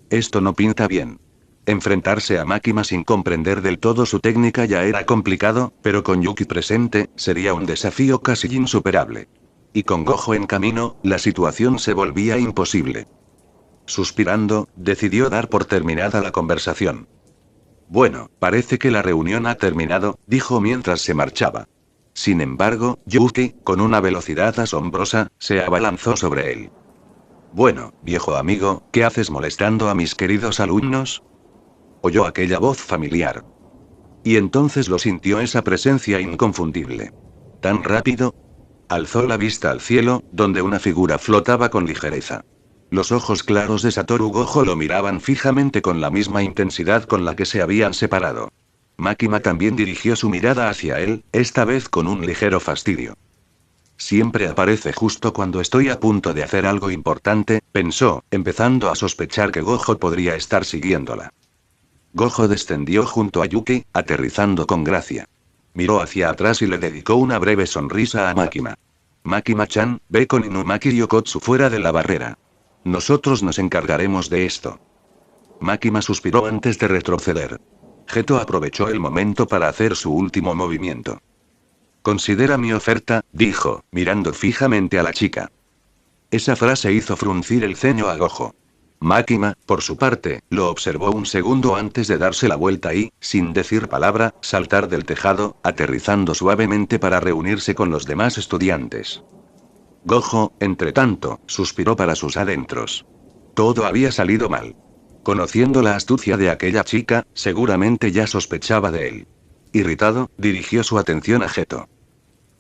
Esto no pinta bien. Enfrentarse a Makima sin comprender del todo su técnica ya era complicado, pero con Yuki presente, sería un desafío casi insuperable. Y con Gojo en camino, la situación se volvía imposible. Suspirando, decidió dar por terminada la conversación. Bueno, parece que la reunión ha terminado, dijo mientras se marchaba. Sin embargo, Yuki, con una velocidad asombrosa, se abalanzó sobre él. Bueno, viejo amigo, ¿qué haces molestando a mis queridos alumnos? Oyó aquella voz familiar. Y entonces lo sintió esa presencia inconfundible. ¿Tan rápido? Alzó la vista al cielo, donde una figura flotaba con ligereza. Los ojos claros de Satoru Gojo lo miraban fijamente con la misma intensidad con la que se habían separado. Makima también dirigió su mirada hacia él, esta vez con un ligero fastidio. Siempre aparece justo cuando estoy a punto de hacer algo importante, pensó, empezando a sospechar que Gojo podría estar siguiéndola. Gojo descendió junto a Yuki, aterrizando con gracia. Miró hacia atrás y le dedicó una breve sonrisa a Makima. Makima-chan, ve con Inumaki Ryokotsu fuera de la barrera. Nosotros nos encargaremos de esto. Makima suspiró antes de retroceder. Geto aprovechó el momento para hacer su último movimiento. Considera mi oferta, dijo, mirando fijamente a la chica. Esa frase hizo fruncir el ceño a Gojo. Makima, por su parte, lo observó un segundo antes de darse la vuelta y, sin decir palabra, saltar del tejado, aterrizando suavemente para reunirse con los demás estudiantes. Gojo, entretanto, suspiró para sus adentros. Todo había salido mal. Conociendo la astucia de aquella chica, seguramente ya sospechaba de él. Irritado, dirigió su atención a Geto.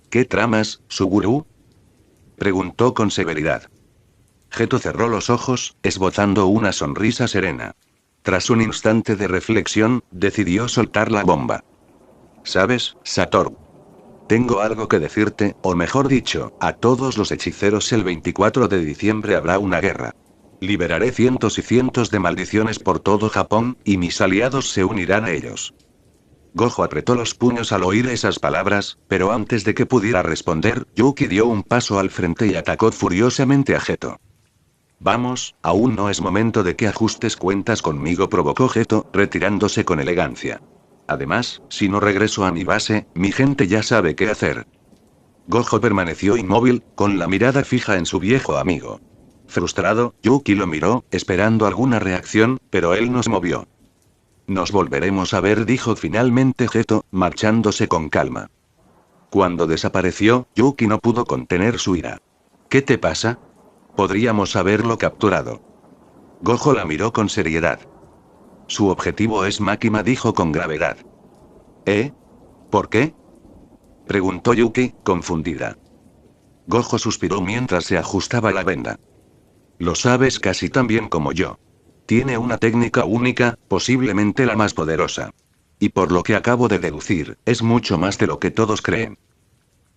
¿Qué tramas, Suguru? Preguntó con severidad. Geto cerró los ojos, esbozando una sonrisa serena. Tras un instante de reflexión, decidió soltar la bomba. ¿Sabes, Satoru? Tengo algo que decirte, o mejor dicho, a todos los hechiceros el 24 de diciembre habrá una guerra. Liberaré cientos y cientos de maldiciones por todo Japón, y mis aliados se unirán a ellos. Gojo apretó los puños al oír esas palabras, pero antes de que pudiera responder, Yuki dio un paso al frente y atacó furiosamente a Geto. Vamos, aún no es momento de que ajustes cuentas conmigo, provocó Geto, retirándose con elegancia. Además, si no regreso a mi base, mi gente ya sabe qué hacer. Gojo permaneció inmóvil, con la mirada fija en su viejo amigo. Frustrado, Yuki lo miró, esperando alguna reacción, pero él no se movió. Nos volveremos a ver, dijo finalmente Geto, marchándose con calma. Cuando desapareció, Yuki no pudo contener su ira. ¿Qué te pasa? Podríamos haberlo capturado. Gojo la miró con seriedad. Su objetivo es Makima, dijo con gravedad. ¿Eh? ¿Por qué? Preguntó Yuki, confundida. Gojo suspiró mientras se ajustaba la venda. Lo sabes casi tan bien como yo. Tiene una técnica única, posiblemente la más poderosa. Y por lo que acabo de deducir, es mucho más de lo que todos creen.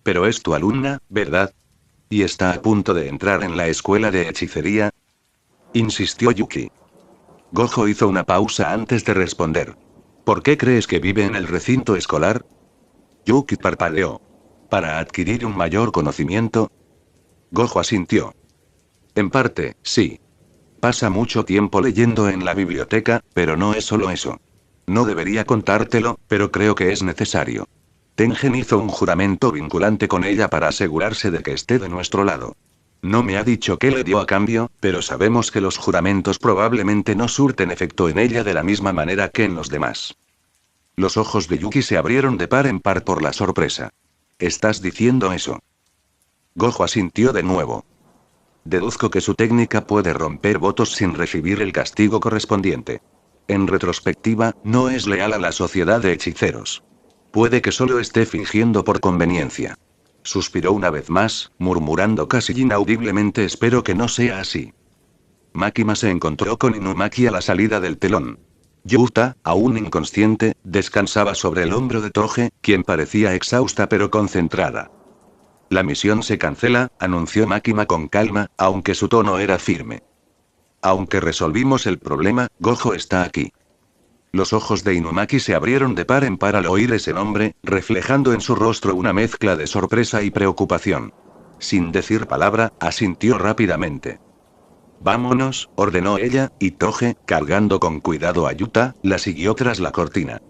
Pero es tu alumna, ¿verdad? ¿Y está a punto de entrar en la escuela de hechicería? Insistió Yuki. Gojo hizo una pausa antes de responder. ¿Por qué crees que vive en el recinto escolar? Yuki parpadeó. ¿Para adquirir un mayor conocimiento? Gojo asintió. En parte, sí. Pasa mucho tiempo leyendo en la biblioteca, pero no es solo eso. No debería contártelo, pero creo que es necesario. Tengen hizo un juramento vinculante con ella para asegurarse de que esté de nuestro lado. No me ha dicho qué le dio a cambio, pero sabemos que los juramentos probablemente no surten efecto en ella de la misma manera que en los demás. Los ojos de Yuki se abrieron de par en par por la sorpresa. ¿Estás diciendo eso? Gojo asintió de nuevo. Deduzco que su técnica puede romper votos sin recibir el castigo correspondiente. En retrospectiva, no es leal a la sociedad de hechiceros. Puede que solo esté fingiendo por conveniencia. Suspiró una vez más, murmurando casi inaudiblemente: espero que no sea así. Makima se encontró con Inumaki a la salida del telón. Yuta, aún inconsciente, descansaba sobre el hombro de Toge, quien parecía exhausta pero concentrada. La misión se cancela, anunció Makima con calma, aunque su tono era firme. Aunque resolvimos el problema, Gojo está aquí. Los ojos de Inumaki se abrieron de par en par al oír ese nombre, reflejando en su rostro una mezcla de sorpresa y preocupación. Sin decir palabra, asintió rápidamente. Vámonos, ordenó ella, y Toge, cargando con cuidado a Yuta, la siguió tras la cortina.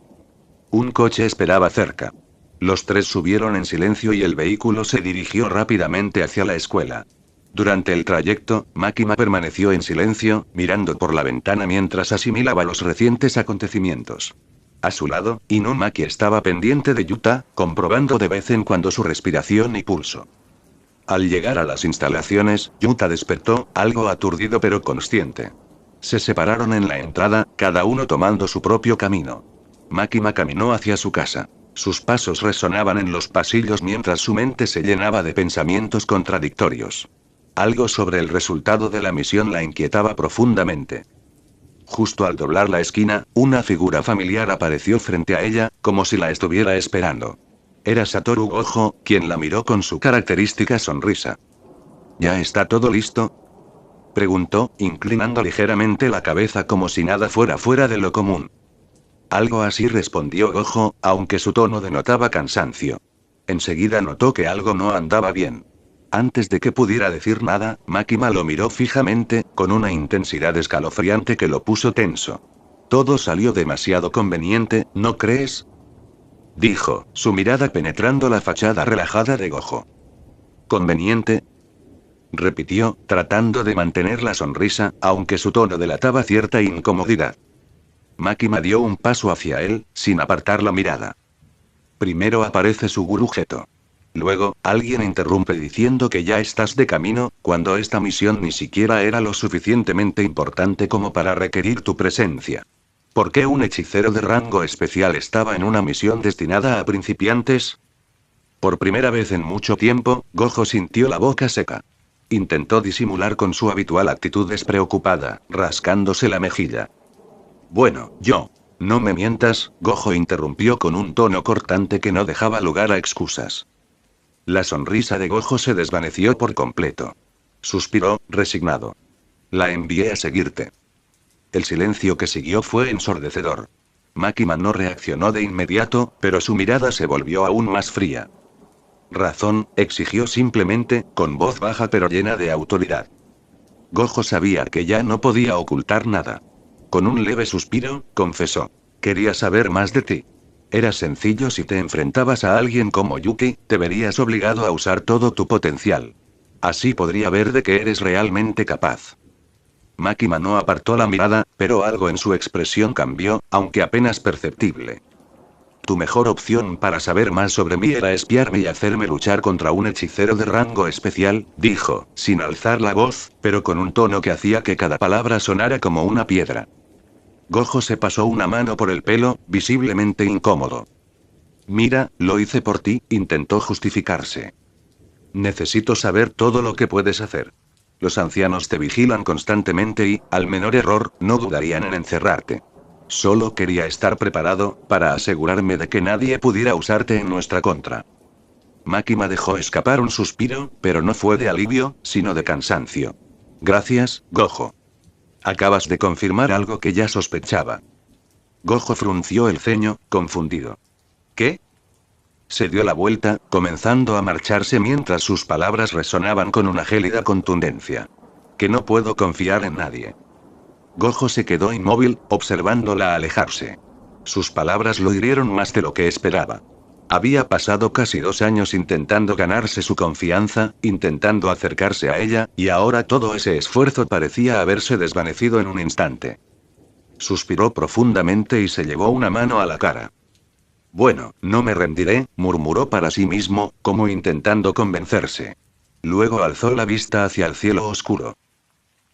Un coche esperaba cerca. Los tres subieron en silencio y el vehículo se dirigió rápidamente hacia la escuela. Durante el trayecto, Makima permaneció en silencio, mirando por la ventana mientras asimilaba los recientes acontecimientos. A su lado, Inumaki estaba pendiente de Yuta, comprobando de vez en cuando su respiración y pulso. Al llegar a las instalaciones, Yuta despertó, algo aturdido pero consciente. Se separaron en la entrada, cada uno tomando su propio camino. Makima caminó hacia su casa. Sus pasos resonaban en los pasillos mientras su mente se llenaba de pensamientos contradictorios. Algo sobre el resultado de la misión la inquietaba profundamente. Justo al doblar la esquina, una figura familiar apareció frente a ella, como si la estuviera esperando. Era Satoru Gojo, quien la miró con su característica sonrisa. ¿Ya está todo listo?, preguntó, inclinando ligeramente la cabeza como si nada fuera fuera de lo común. Algo así, respondió Gojo, aunque su tono denotaba cansancio. Enseguida notó que algo no andaba bien. Antes de que pudiera decir nada, Makima lo miró fijamente, con una intensidad escalofriante que lo puso tenso. Todo salió demasiado conveniente, ¿no crees?, dijo, su mirada penetrando la fachada relajada de Gojo. ¿Conveniente?, repitió, tratando de mantener la sonrisa, aunque su tono delataba cierta incomodidad. Makima dio un paso hacia él, sin apartar la mirada. Primero aparece Suguru Geto. Luego, alguien interrumpe diciendo que ya estás de camino, cuando esta misión ni siquiera era lo suficientemente importante como para requerir tu presencia. ¿Por qué un hechicero de rango especial estaba en una misión destinada a principiantes? Por primera vez en mucho tiempo, Gojo sintió la boca seca. Intentó disimular con su habitual actitud despreocupada, rascándose la mejilla. Bueno, no me mientas, Gojo interrumpió con un tono cortante que no dejaba lugar a excusas. La sonrisa de Gojo se desvaneció por completo. Suspiró, resignado. La envié a seguirte. El silencio que siguió fue ensordecedor. Makima no reaccionó de inmediato, pero su mirada se volvió aún más fría. Razón, exigió simplemente, con voz baja pero llena de autoridad. Gojo sabía que ya no podía ocultar nada. Con un leve suspiro, confesó. Quería saber más de ti. Era sencillo: si te enfrentabas a alguien como Yuki, te verías obligado a usar todo tu potencial. Así podría ver de qué eres realmente capaz. Makima no apartó la mirada, pero algo en su expresión cambió, aunque apenas perceptible. Tu mejor opción para saber más sobre mí era espiarme y hacerme luchar contra un hechicero de rango especial, dijo, sin alzar la voz, pero con un tono que hacía que cada palabra sonara como una piedra. Gojo se pasó una mano por el pelo, visiblemente incómodo. Mira, lo hice por ti, intentó justificarse. Necesito saber todo lo que puedes hacer. Los ancianos te vigilan constantemente y, al menor error, no dudarían en encerrarte. Solo quería estar preparado, para asegurarme de que nadie pudiera usarte en nuestra contra. Makima dejó escapar un suspiro, pero no fue de alivio, sino de cansancio. Gracias, Gojo. Acabas de confirmar algo que ya sospechaba. Gojo frunció el ceño, confundido. ¿Qué? Se dio la vuelta, comenzando a marcharse mientras sus palabras resonaban con una gélida contundencia. Que no puedo confiar en nadie. Gojo se quedó inmóvil, observándola alejarse. Sus palabras lo hirieron más de lo que esperaba. Había pasado casi 2 años intentando ganarse su confianza, intentando acercarse a ella, y ahora todo ese esfuerzo parecía haberse desvanecido en un instante. Suspiró profundamente y se llevó una mano a la cara. Bueno, no me rendiré, murmuró para sí mismo, como intentando convencerse. Luego alzó la vista hacia el cielo oscuro.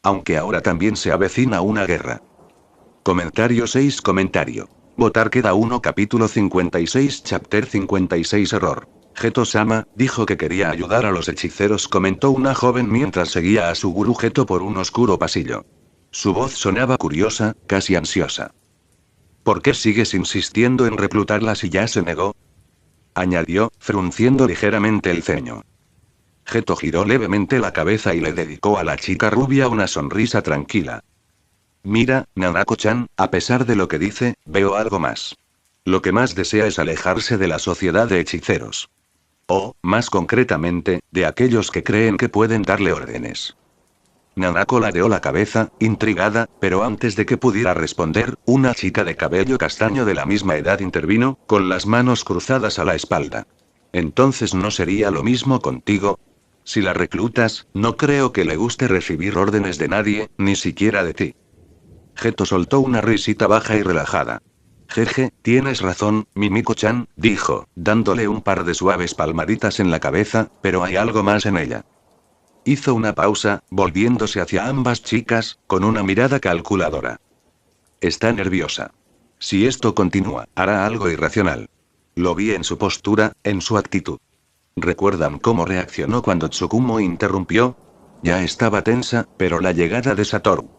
Aunque ahora también se avecina una guerra. Comentario 6. Comentario. Votar queda 1. Capítulo 56. Chapter 56. Error. Geto-sama dijo que quería ayudar a los hechiceros, comentó una joven mientras seguía a su gurú Geto por un oscuro pasillo. Su voz sonaba curiosa, casi ansiosa. ¿Por qué sigues insistiendo en reclutarla si ya se negó?, añadió, frunciendo ligeramente el ceño. Geto giró levemente la cabeza y le dedicó a la chica rubia una sonrisa tranquila. Mira, Nanako-chan, a pesar de lo que dice, veo algo más. Lo que más desea es alejarse de la sociedad de hechiceros. O, más concretamente, de aquellos que creen que pueden darle órdenes. Nanako ladeó la cabeza, intrigada, pero antes de que pudiera responder, una chica de cabello castaño de la misma edad intervino, con las manos cruzadas a la espalda. ¿Entonces no sería lo mismo contigo? Si la reclutas, no creo que le guste recibir órdenes de nadie, ni siquiera de ti. Geto soltó una risita baja y relajada. Jeje, tienes razón, Mimiko-chan, dijo, dándole un par de suaves palmaditas en la cabeza, pero hay algo más en ella. Hizo una pausa, volviéndose hacia ambas chicas, con una mirada calculadora. Está nerviosa. Si esto continúa, hará algo irracional. Lo vi en su postura, en su actitud. ¿Recuerdan cómo reaccionó cuando Tsukumo interrumpió? Ya estaba tensa, pero la llegada de Satoru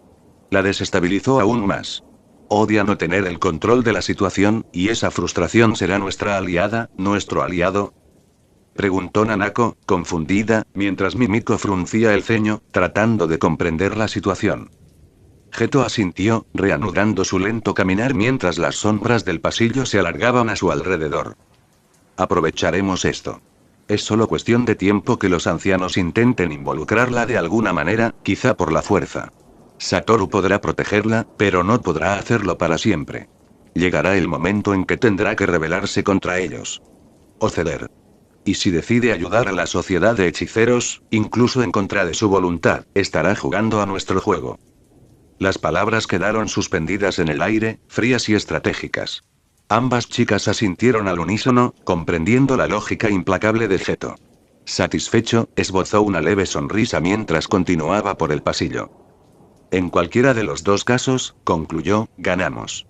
la desestabilizó aún más. Odia no tener el control de la situación, y esa frustración será nuestra aliada, nuestro aliado. Preguntó Nanako, confundida, mientras Mimiko fruncía el ceño, tratando de comprender la situación. Geto asintió, reanudando su lento caminar mientras las sombras del pasillo se alargaban a su alrededor. Aprovecharemos esto. Es solo cuestión de tiempo que los ancianos intenten involucrarla de alguna manera, quizá por la fuerza. Satoru podrá protegerla, pero no podrá hacerlo para siempre. Llegará el momento en que tendrá que rebelarse contra ellos. O ceder. Y si decide ayudar a la sociedad de hechiceros, incluso en contra de su voluntad, estará jugando a nuestro juego. Las palabras quedaron suspendidas en el aire, frías y estratégicas. Ambas chicas asintieron al unísono, comprendiendo la lógica implacable de Geto. Satisfecho, esbozó una leve sonrisa mientras continuaba por el pasillo. En cualquiera de los dos casos, concluyó, ganamos.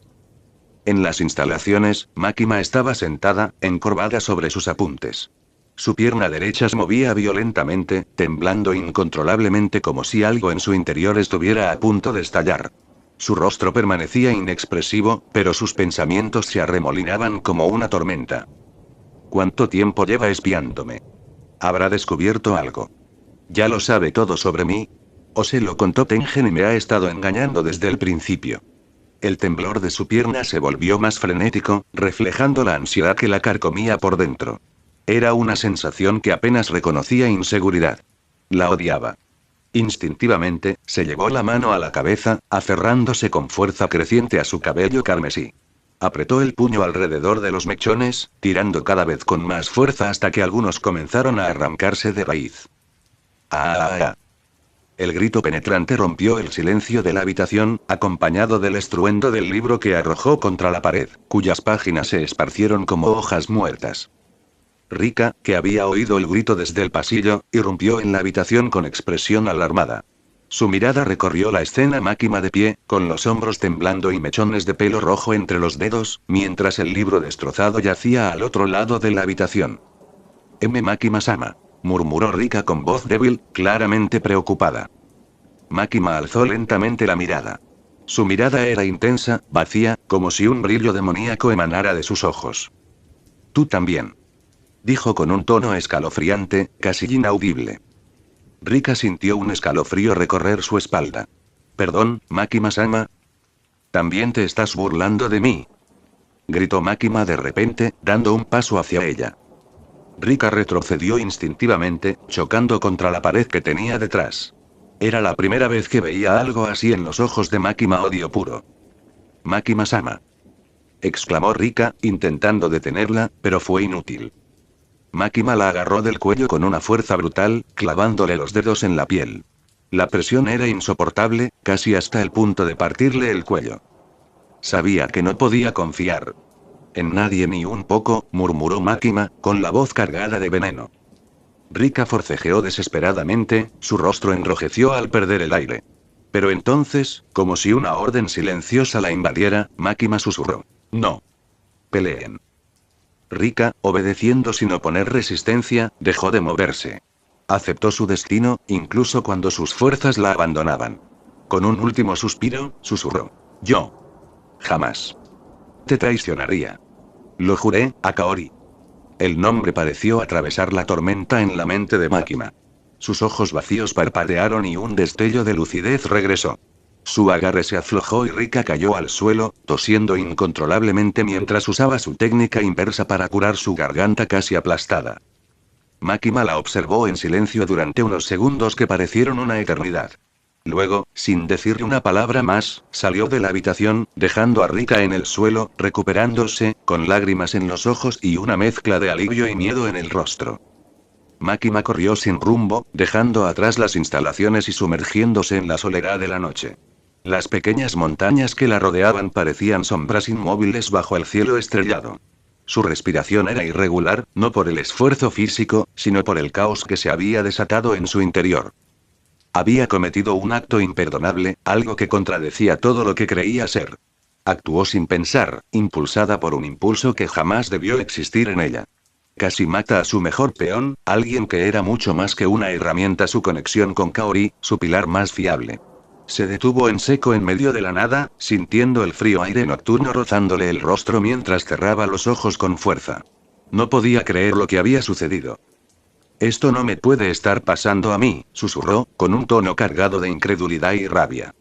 En las instalaciones, Makima estaba sentada, encorvada sobre sus apuntes. Su pierna derecha se movía violentamente, temblando incontrolablemente como si algo en su interior estuviera a punto de estallar. Su rostro permanecía inexpresivo, pero sus pensamientos se arremolinaban como una tormenta. ¿Cuánto tiempo lleva espiándome? ¿Habrá descubierto algo? ¿Ya lo sabe todo sobre mí? ¿O se lo contó Tengen y me ha estado engañando desde el principio? El temblor de su pierna se volvió más frenético, reflejando la ansiedad que la carcomía por dentro. Era una sensación que apenas reconocía inseguridad. La odiaba. Instintivamente, se llevó la mano a la cabeza, aferrándose con fuerza creciente a su cabello carmesí. Apretó el puño alrededor de los mechones, tirando cada vez con más fuerza hasta que algunos comenzaron a arrancarse de raíz. ¡Ah! El grito penetrante rompió el silencio de la habitación, acompañado del estruendo del libro que arrojó contra la pared, cuyas páginas se esparcieron como hojas muertas. Rika, que había oído el grito desde el pasillo, irrumpió en la habitación con expresión alarmada. Su mirada recorrió la escena. Makima de pie, con los hombros temblando y mechones de pelo rojo entre los dedos, mientras el libro destrozado yacía al otro lado de la habitación. Makima-sama, murmuró Rika con voz débil, claramente preocupada. Makima alzó lentamente la mirada. Su mirada era intensa, vacía, como si un brillo demoníaco emanara de sus ojos. Tú también. Dijo con un tono escalofriante, casi inaudible. Rika sintió un escalofrío recorrer su espalda. Perdón, Makima-sama. ¿También te estás burlando de mí? Gritó Makima de repente, dando un paso hacia ella. Rika retrocedió instintivamente, chocando contra la pared que tenía detrás. Era la primera vez que veía algo así en los ojos de Makima, odio puro. Makima-sama. Exclamó Rika, intentando detenerla, pero fue inútil. Makima la agarró del cuello con una fuerza brutal, clavándole los dedos en la piel. La presión era insoportable, casi hasta el punto de partirle el cuello. Sabía que no podía confiar en nadie ni un poco, murmuró Makima, con la voz cargada de veneno. Rika forcejeó desesperadamente, su rostro enrojeció al perder el aire. Pero entonces, como si una orden silenciosa la invadiera, Makima susurró. No. Peleen. Rika, obedeciendo sin oponer resistencia, dejó de moverse. Aceptó su destino, incluso cuando sus fuerzas la abandonaban. Con un último suspiro, susurró. Yo. Jamás. Te traicionaría. Lo juré, a Kaori. El nombre pareció atravesar la tormenta en la mente de Makima. Sus ojos vacíos parpadearon y un destello de lucidez regresó. Su agarre se aflojó y Rika cayó al suelo, tosiendo incontrolablemente mientras usaba su técnica inversa para curar su garganta casi aplastada. Makima la observó en silencio durante unos segundos que parecieron una eternidad. Luego, sin decirle una palabra más, salió de la habitación, dejando a Rika en el suelo, recuperándose, con lágrimas en los ojos y una mezcla de alivio y miedo en el rostro. Makima corrió sin rumbo, dejando atrás las instalaciones y sumergiéndose en la soledad de la noche. Las pequeñas montañas que la rodeaban parecían sombras inmóviles bajo el cielo estrellado. Su respiración era irregular, no por el esfuerzo físico, sino por el caos que se había desatado en su interior. Había cometido un acto imperdonable, algo que contradecía todo lo que creía ser. Actuó sin pensar, impulsada por un impulso que jamás debió existir en ella. Casi mata a su mejor peón, alguien que era mucho más que una herramienta. Su conexión con Kaori, su pilar más fiable. Se detuvo en seco en medio de la nada, sintiendo el frío aire nocturno rozándole el rostro mientras cerraba los ojos con fuerza. No podía creer lo que había sucedido. Esto no me puede estar pasando a mí, susurró, con un tono cargado de incredulidad y rabia.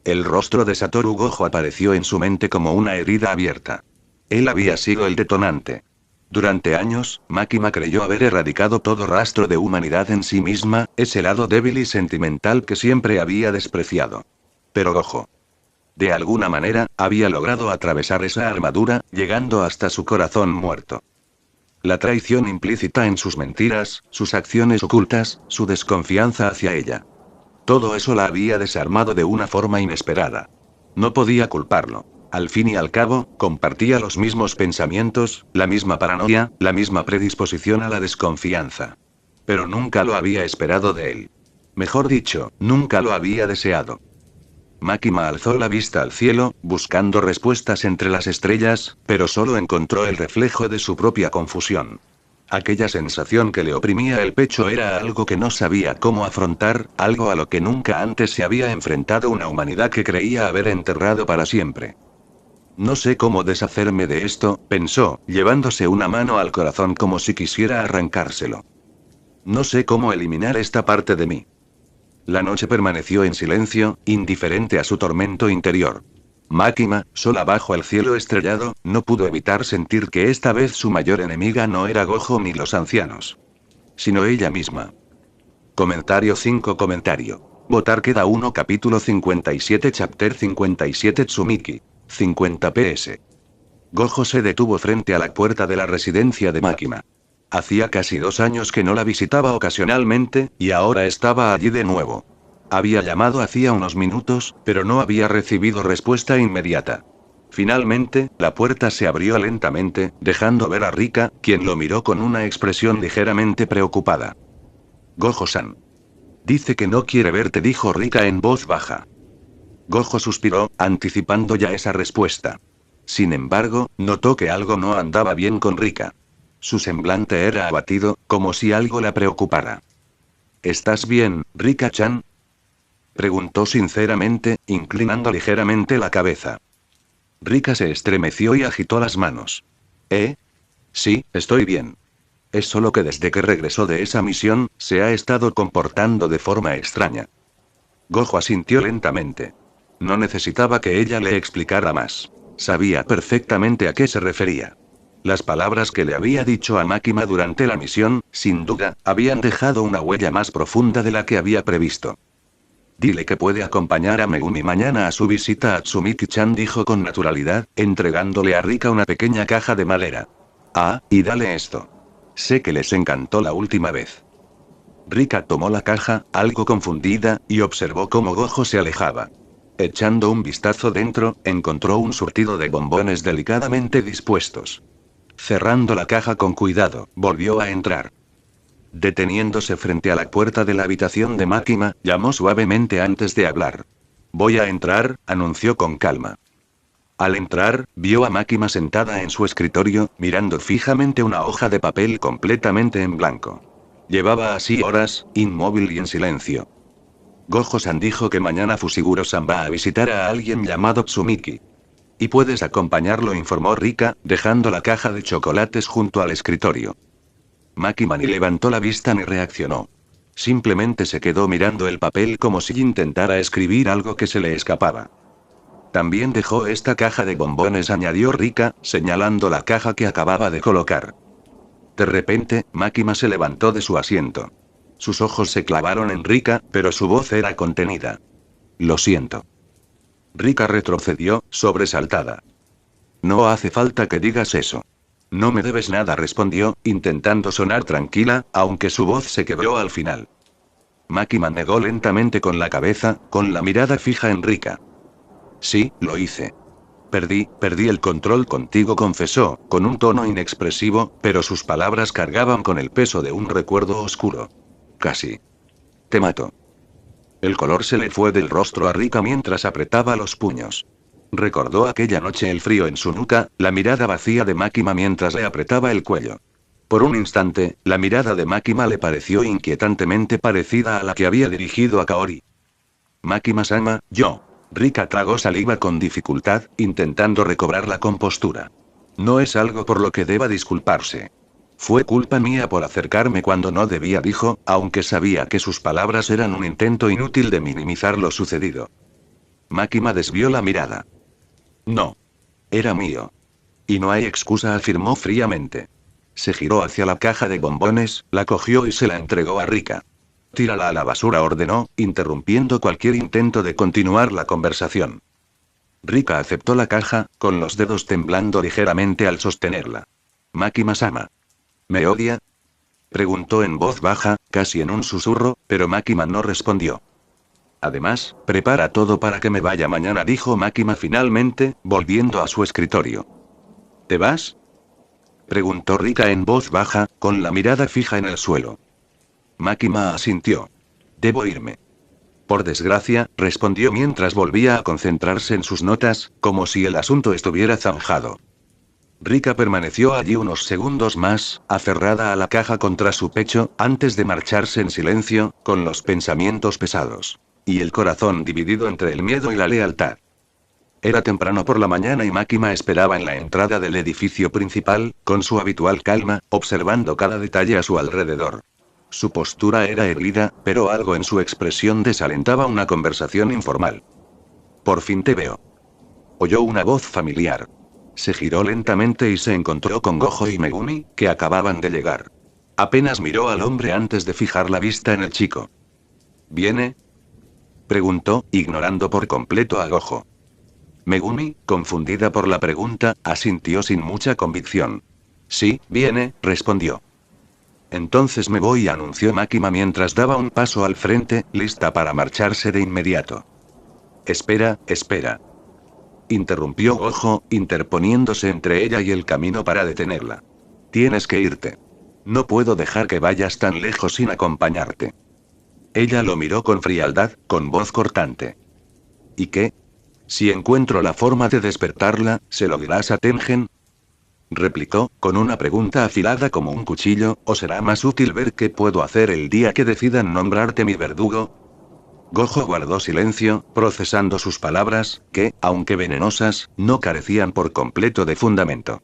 El rostro de Satoru Gojo apareció en su mente como una herida abierta. Él había sido el detonante. Durante años, Makima creyó haber erradicado todo rastro de humanidad en sí misma, ese lado débil y sentimental que siempre había despreciado. Pero Gojo. De alguna manera, había logrado atravesar esa armadura, llegando hasta su corazón muerto. La traición implícita en sus mentiras, sus acciones ocultas, su desconfianza hacia ella. Todo eso la había desarmado de una forma inesperada. No podía culparlo. Al fin y al cabo, compartía los mismos pensamientos, la misma paranoia, la misma predisposición a la desconfianza. Pero nunca lo había esperado de él. Mejor dicho, nunca lo había deseado. Makima alzó la vista al cielo, buscando respuestas entre las estrellas, pero solo encontró el reflejo de su propia confusión. Aquella sensación que le oprimía el pecho era algo que no sabía cómo afrontar, algo a lo que nunca antes se había enfrentado una humanidad que creía haber enterrado para siempre. No sé cómo deshacerme de esto, pensó, llevándose una mano al corazón como si quisiera arrancárselo. No sé cómo eliminar esta parte de mí. La noche permaneció en silencio, indiferente a su tormento interior. Makima, sola bajo el cielo estrellado, no pudo evitar sentir que esta vez su mayor enemiga no era Gojo ni los ancianos, sino ella misma. Comentario 5. Votar queda 1. Capítulo 57. Chapter 57. Tsumiki. 50 ps. Gojo se detuvo frente a la puerta de la residencia de Makima. Hacía casi 2 años que no la visitaba ocasionalmente, y ahora estaba allí de nuevo. Había llamado hacía unos minutos, pero no había recibido respuesta inmediata. Finalmente, la puerta se abrió lentamente, dejando ver a Rika, quien lo miró con una expresión ligeramente preocupada. Gojo-san. Dice que no quiere verte, dijo Rika en voz baja. Gojo suspiró, anticipando ya esa respuesta. Sin embargo, notó que algo no andaba bien con Rika. Su semblante era abatido, como si algo la preocupara. ¿Estás bien, Rika-chan?, preguntó sinceramente, inclinando ligeramente la cabeza. Rika se estremeció y agitó las manos. Sí, estoy bien. Es solo que desde que regresó de esa misión, se ha estado comportando de forma extraña. Gojo asintió lentamente. No necesitaba que ella le explicara más. Sabía perfectamente a qué se refería. Las palabras que le había dicho a Makima durante la misión, sin duda, habían dejado una huella más profunda de la que había previsto. Dile que puede acompañar a Megumi mañana a su visita a Tsumiki-chan, dijo con naturalidad, entregándole a Rika una pequeña caja de madera. Ah, y dale esto. Sé que les encantó la última vez. Rika tomó la caja, algo confundida, y observó cómo Gojo se alejaba. Echando un vistazo dentro, encontró un surtido de bombones delicadamente dispuestos. Cerrando la caja con cuidado, volvió a entrar. Deteniéndose frente a la puerta de la habitación de Makima, llamó suavemente antes de hablar. Voy a entrar, anunció con calma. Al entrar, vio a Makima sentada en su escritorio, mirando fijamente una hoja de papel completamente en blanco. Llevaba así horas, inmóvil y en silencio. Gojo-san dijo que mañana Fushiguro-san va a visitar a alguien llamado Tsumiki. Y puedes acompañarlo, informó Rika, dejando la caja de chocolates junto al escritorio. Makima ni levantó la vista ni reaccionó. Simplemente se quedó mirando el papel como si intentara escribir algo que se le escapaba. También dejó esta caja de bombones, añadió Rika, señalando la caja que acababa de colocar. De repente, Makima se levantó de su asiento. Sus ojos se clavaron en Rika, pero su voz era contenida. Lo siento. Rika retrocedió, sobresaltada. No hace falta que digas eso. No me debes nada, respondió, intentando sonar tranquila, aunque su voz se quebró al final. Makima negó lentamente con la cabeza, con la mirada fija en Rika. Sí, lo hice. Perdí el control contigo, confesó, con un tono inexpresivo, pero sus palabras cargaban con el peso de un recuerdo oscuro. Casi. Te mato. El color se le fue del rostro a Rika mientras apretaba los puños. Recordó aquella noche, el frío en su nuca, la mirada vacía de Makima mientras le apretaba el cuello. Por un instante, la mirada de Makima le pareció inquietantemente parecida a la que había dirigido a Kaori. Makima-sama, yo. Rika tragó saliva con dificultad, intentando recobrar la compostura. No es algo por lo que deba disculparse. Fue culpa mía por acercarme cuando no debía, dijo, aunque sabía que sus palabras eran un intento inútil de minimizar lo sucedido. Makima desvió la mirada. No. Era mío. Y no hay excusa, afirmó fríamente. Se giró hacia la caja de bombones, la cogió y se la entregó a Rika. Tírala a la basura, ordenó, interrumpiendo cualquier intento de continuar la conversación. Rika aceptó la caja, con los dedos temblando ligeramente al sostenerla. Makima-sama. ¿Me odia? Preguntó en voz baja, casi en un susurro, pero Makima no respondió. Además, prepara todo para que me vaya mañana, dijo Makima finalmente, volviendo a su escritorio. ¿Te vas? Preguntó Rika en voz baja, con la mirada fija en el suelo. Makima asintió. Debo irme. Por desgracia, respondió mientras volvía a concentrarse en sus notas, como si el asunto estuviera zanjado. Rika permaneció allí unos segundos más, aferrada a la caja contra su pecho, antes de marcharse en silencio, con los pensamientos pesados. Y el corazón dividido entre el miedo y la lealtad. Era temprano por la mañana y Makima esperaba en la entrada del edificio principal, con su habitual calma, observando cada detalle a su alrededor. Su postura era erguida, pero algo en su expresión desalentaba una conversación informal. Por fin te veo. Oyó una voz familiar. Se giró lentamente y se encontró con Gojo y Megumi, que acababan de llegar. Apenas miró al hombre antes de fijar la vista en el chico. ¿Viene? Preguntó, ignorando por completo a Gojo. Megumi, confundida por la pregunta, asintió sin mucha convicción. Sí, viene, respondió. Entonces me voy, anunció Makima mientras daba un paso al frente, lista para marcharse de inmediato. Espera, espera. Interrumpió Gojo, interponiéndose entre ella y el camino para detenerla. Tienes que irte. No puedo dejar que vayas tan lejos sin acompañarte. Ella lo miró con frialdad, con voz cortante. ¿Y qué? Si encuentro la forma de despertarla, ¿se lo dirás a Tengen? Replicó, con una pregunta afilada como un cuchillo, ¿o será más útil ver qué puedo hacer el día que decidan nombrarte mi verdugo? Gojo guardó silencio, procesando sus palabras, que, aunque venenosas, no carecían por completo de fundamento.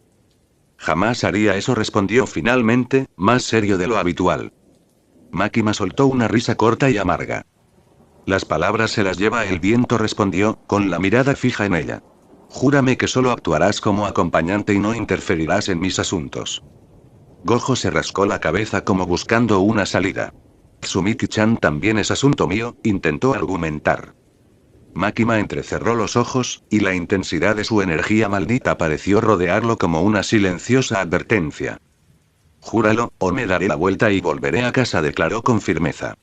Jamás haría eso, respondió finalmente, más serio de lo habitual. Makima soltó una risa corta y amarga. Las palabras se las lleva el viento, respondió, con la mirada fija en ella. Júrame que solo actuarás como acompañante y no interferirás en mis asuntos. Gojo se rascó la cabeza como buscando una salida. Tsumiki-chan también es asunto mío, intentó argumentar. Makima entrecerró los ojos, y la intensidad de su energía maldita pareció rodearlo como una silenciosa advertencia. Júralo, o me daré la vuelta y volveré a casa, declaró con firmeza.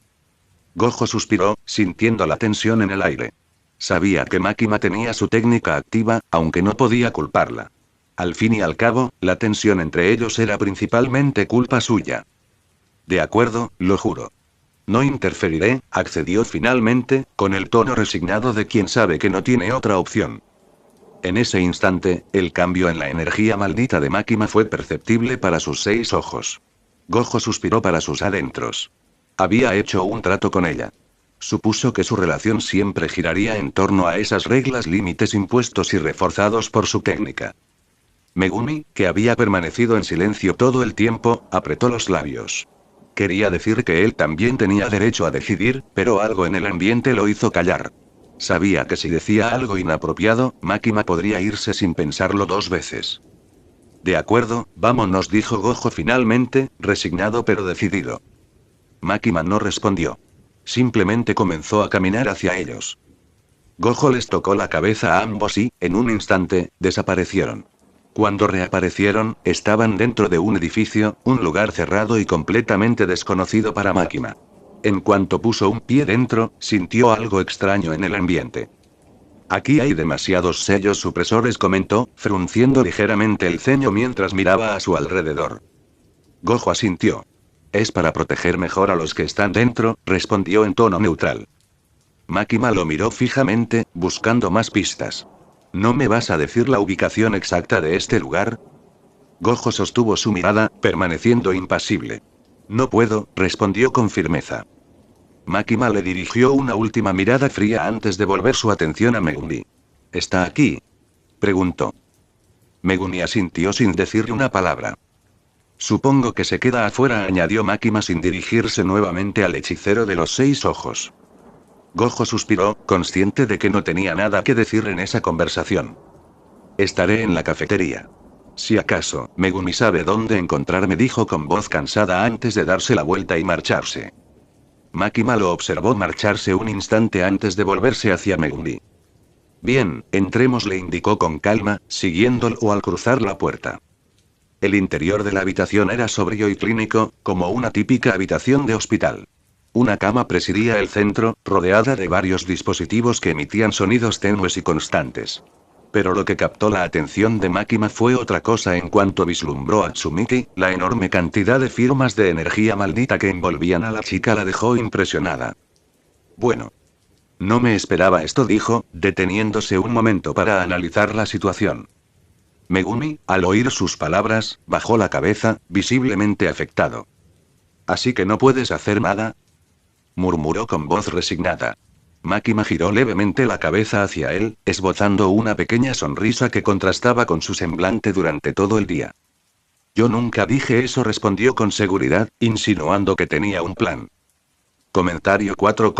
Gojo suspiró, sintiendo la tensión en el aire. Sabía que Makima tenía su técnica activa, aunque no podía culparla. Al fin y al cabo, la tensión entre ellos era principalmente culpa suya. De acuerdo, lo juro. No interferiré, accedió finalmente, con el tono resignado de quien sabe que no tiene otra opción. En ese instante, el cambio en la energía maldita de Makima fue perceptible para sus 6 ojos. Gojo suspiró para sus adentros. Había hecho un trato con ella. Supuso que su relación siempre giraría en torno a esas reglas límites impuestos y reforzados por su técnica. Megumi, que había permanecido en silencio todo el tiempo, apretó los labios. Quería decir que él también tenía derecho a decidir, pero algo en el ambiente lo hizo callar. Sabía que si decía algo inapropiado, Makima podría irse sin pensarlo 2 veces. De acuerdo, vámonos, dijo Gojo finalmente, resignado pero decidido. Makima no respondió. Simplemente comenzó a caminar hacia ellos. Gojo les tocó la cabeza a ambos y, en un instante, desaparecieron. Cuando reaparecieron, estaban dentro de un edificio, un lugar cerrado y completamente desconocido para Makima. En cuanto puso un pie dentro, sintió algo extraño en el ambiente. Aquí hay demasiados sellos supresores, comentó, frunciendo ligeramente el ceño mientras miraba a su alrededor. Gojo asintió. Es para proteger mejor a los que están dentro, respondió en tono neutral. Makima lo miró fijamente, buscando más pistas. ¿No me vas a decir la ubicación exacta de este lugar? Gojo sostuvo su mirada, permaneciendo impasible. No puedo, respondió con firmeza. Makima le dirigió una última mirada fría antes de volver su atención a Megumi. ¿Está aquí?, preguntó. Megumi asintió sin decirle una palabra. Supongo que se queda afuera, añadió Makima sin dirigirse nuevamente al hechicero de los 6 ojos. Gojo suspiró, consciente de que no tenía nada que decir en esa conversación. Estaré en la cafetería. Si acaso, Megumi sabe dónde encontrarme, dijo con voz cansada antes de darse la vuelta y marcharse. Makima lo observó marcharse un instante antes de volverse hacia Megumi. Bien, entremos, le indicó con calma, siguiéndolo al cruzar la puerta. El interior de la habitación era sobrio y clínico, como una típica habitación de hospital. Una cama presidía el centro, rodeada de varios dispositivos que emitían sonidos tenues y constantes. Pero lo que captó la atención de Makima fue otra cosa en cuanto vislumbró a Tsumiki, la enorme cantidad de firmas de energía maldita que envolvían a la chica la dejó impresionada. Bueno. No me esperaba esto, dijo, deteniéndose un momento para analizar la situación. Megumi, al oír sus palabras, bajó la cabeza, visiblemente afectado. ¿Así que no puedes hacer nada?, murmuró con voz resignada. Makima giró levemente la cabeza hacia él, esbozando una pequeña sonrisa que contrastaba con su semblante durante todo el día. Yo nunca dije eso, respondió con seguridad, insinuando que tenía un plan. Comentario 4.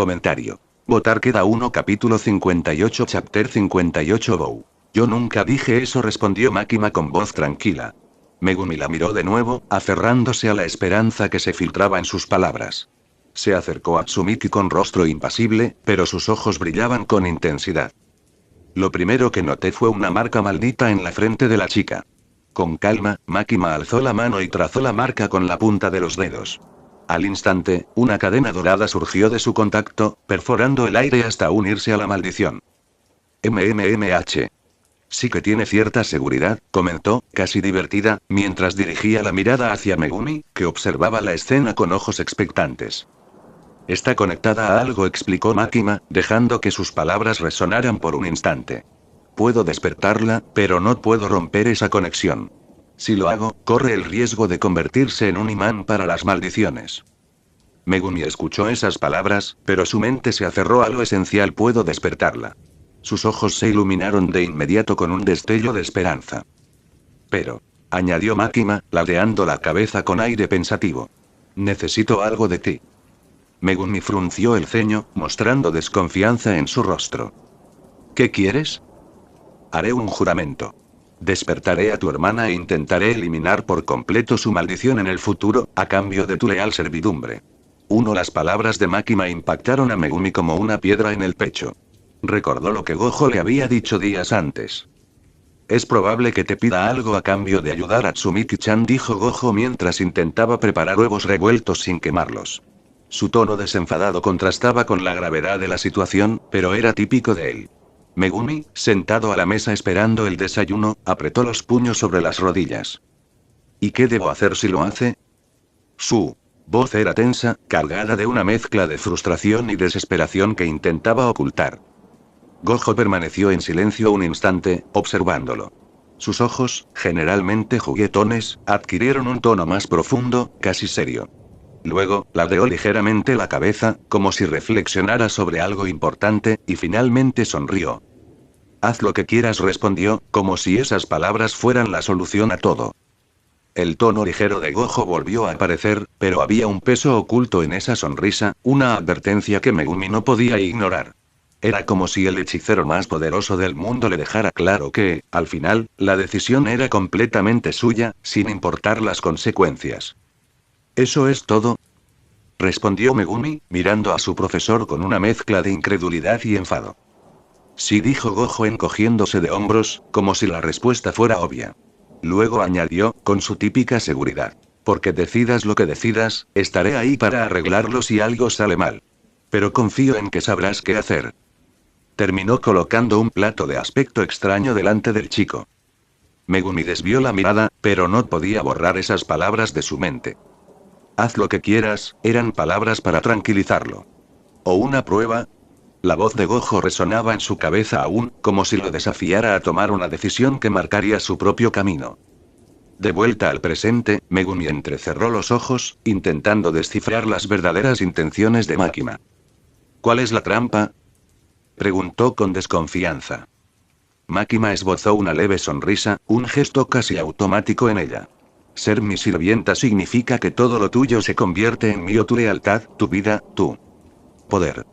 Votar queda 1. Capítulo 58. Chapter 58. Bow. Yo nunca dije eso, respondió Makima con voz tranquila. Megumi la miró de nuevo, aferrándose a la esperanza que se filtraba en sus palabras. Se acercó a Tsumiki con rostro impasible, pero sus ojos brillaban con intensidad. Lo primero que noté fue una marca maldita en la frente de la chica. Con calma, Makima alzó la mano y trazó la marca con la punta de los dedos. Al instante, una cadena dorada surgió de su contacto, perforando el aire hasta unirse a la maldición. MMMH. Sí que tiene cierta seguridad, comentó, casi divertida, mientras dirigía la mirada hacia Megumi, que observaba la escena con ojos expectantes. Está conectada a algo, explicó Makima, dejando que sus palabras resonaran por un instante. Puedo despertarla, pero no puedo romper esa conexión. Si lo hago, corre el riesgo de convertirse en un imán para las maldiciones. Megumi escuchó esas palabras, pero su mente se aferró a lo esencial: puedo despertarla. Sus ojos se iluminaron de inmediato con un destello de esperanza. Pero, añadió Makima, ladeando la cabeza con aire pensativo. Necesito algo de ti. Megumi frunció el ceño, mostrando desconfianza en su rostro. ¿Qué quieres? Haré un juramento. Despertaré a tu hermana e intentaré eliminar por completo su maldición en el futuro, a cambio de tu leal servidumbre. Las palabras de Makima impactaron a Megumi como una piedra en el pecho. Recordó lo que Gojo le había dicho días antes. Es probable que te pida algo a cambio de ayudar a Tsumiki-chan, dijo Gojo mientras intentaba preparar huevos revueltos sin quemarlos. Su tono desenfadado contrastaba con la gravedad de la situación, pero era típico de él. Megumi, sentado a la mesa esperando el desayuno, apretó los puños sobre las rodillas. ¿Y qué debo hacer si lo hace? voz era tensa, cargada de una mezcla de frustración y desesperación que intentaba ocultar. Gojo permaneció en silencio un instante, observándolo. Sus ojos, generalmente juguetones, adquirieron un tono más profundo, casi serio. Luego, ladeó ligeramente la cabeza, como si reflexionara sobre algo importante, y finalmente sonrió. Haz lo que quieras, respondió, como si esas palabras fueran la solución a todo. El tono ligero de Gojo volvió a aparecer, pero había un peso oculto en esa sonrisa, una advertencia que Megumi no podía ignorar. Era como si el hechicero más poderoso del mundo le dejara claro que, al final, la decisión era completamente suya, sin importar las consecuencias. ¿Eso es todo?, respondió Megumi, mirando a su profesor con una mezcla de incredulidad y enfado. Sí, dijo Gojo encogiéndose de hombros, como si la respuesta fuera obvia. Luego añadió, con su típica seguridad. Porque decidas lo que decidas, estaré ahí para arreglarlo si algo sale mal. Pero confío en que sabrás qué hacer. Terminó colocando un plato de aspecto extraño delante del chico. Megumi desvió la mirada, pero no podía borrar esas palabras de su mente. Haz lo que quieras, eran palabras para tranquilizarlo. ¿O una prueba? La voz de Gojo resonaba en su cabeza aún, como si lo desafiara a tomar una decisión que marcaría su propio camino. De vuelta al presente, Megumi entrecerró los ojos, intentando descifrar las verdaderas intenciones de Makima. ¿Cuál es la trampa?, preguntó con desconfianza. Makima esbozó una leve sonrisa, un gesto casi automático en ella. Ser mi sirvienta significa que todo lo tuyo se convierte en mío, tu lealtad, tu vida, tu poder.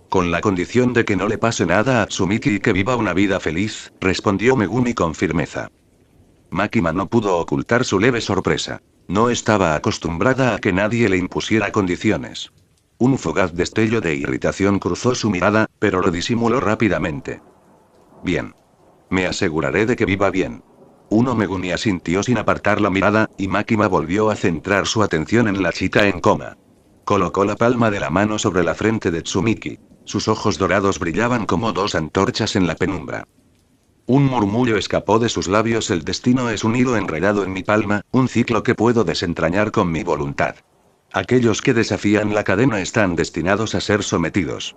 Con la condición de que no le pase nada a Tsumiki y que viva una vida feliz, respondió Megumi con firmeza. Makima no pudo ocultar su leve sorpresa. No estaba acostumbrada a que nadie le impusiera condiciones. Un fugaz destello de irritación cruzó su mirada, pero lo disimuló rápidamente. Bien. Me aseguraré de que viva bien. Megumi asintió sin apartar la mirada, y Makima volvió a centrar su atención en la chica en coma. Colocó la palma de la mano sobre la frente de Tsumiki. Sus ojos dorados brillaban como dos antorchas en la penumbra. Un murmullo escapó de sus labios: el destino es un hilo enredado en mi palma, un ciclo que puedo desentrañar con mi voluntad. Aquellos que desafían la cadena están destinados a ser sometidos.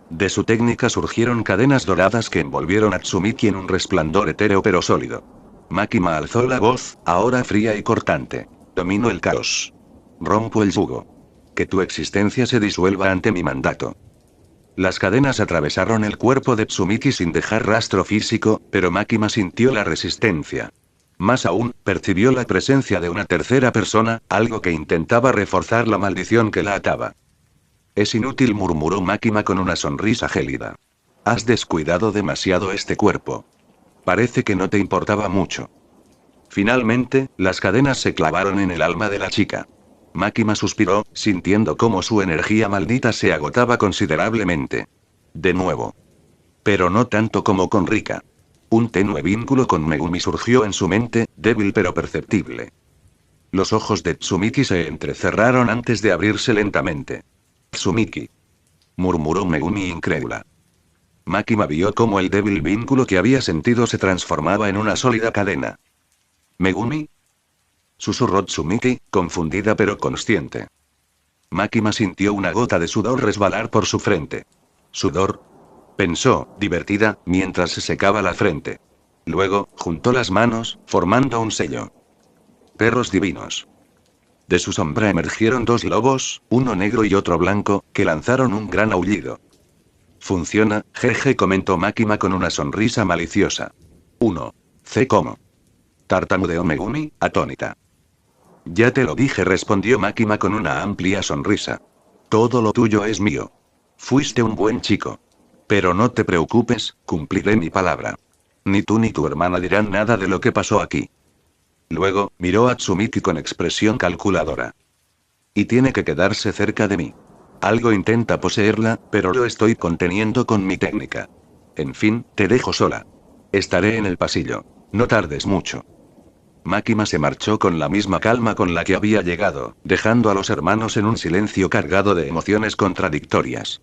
De su técnica surgieron cadenas doradas que envolvieron a Tsumiki en un resplandor etéreo pero sólido. Makima alzó la voz, ahora fría y cortante. Domino el caos. Rompo el yugo. Que tu existencia se disuelva ante mi mandato. Las cadenas atravesaron el cuerpo de Tsumiki sin dejar rastro físico, pero Makima sintió la resistencia. Más aún, percibió la presencia de una tercera persona, algo que intentaba reforzar la maldición que la ataba. Es inútil, murmuró Makima con una sonrisa gélida. Has descuidado demasiado este cuerpo. Parece que no te importaba mucho. Finalmente, las cadenas se clavaron en el alma de la chica. Makima suspiró, sintiendo cómo su energía maldita se agotaba considerablemente. De nuevo. Pero no tanto como con Rika. Un tenue vínculo con Megumi surgió en su mente, débil pero perceptible. Los ojos de Tsumiki se entrecerraron antes de abrirse lentamente. Tsumiki, murmuró Megumi incrédula. Makima vio cómo el débil vínculo que había sentido se transformaba en una sólida cadena. ¿Megumi?, susurró Tsumiki, confundida pero consciente. Makima sintió una gota de sudor resbalar por su frente. ¿Sudor?, pensó, divertida, mientras se secaba la frente. Luego, juntó las manos, formando un sello. Perros divinos. De su sombra emergieron dos lobos, uno negro y otro blanco, que lanzaron un gran aullido. Funciona, jeje, comentó Makima con una sonrisa maliciosa. C como. Tartamudeó Megumi, atónita. Ya te lo dije, respondió Makima con una amplia sonrisa. Todo lo tuyo es mío. Fuiste un buen chico. Pero no te preocupes, cumpliré mi palabra. Ni tú ni tu hermana dirán nada de lo que pasó aquí. Luego, miró a Tsumiki con expresión calculadora. Y tiene que quedarse cerca de mí. Algo intenta poseerla, pero lo estoy conteniendo con mi técnica. En fin, te dejo sola. Estaré en el pasillo. No tardes mucho. Makima se marchó con la misma calma con la que había llegado, dejando a los hermanos en un silencio cargado de emociones contradictorias.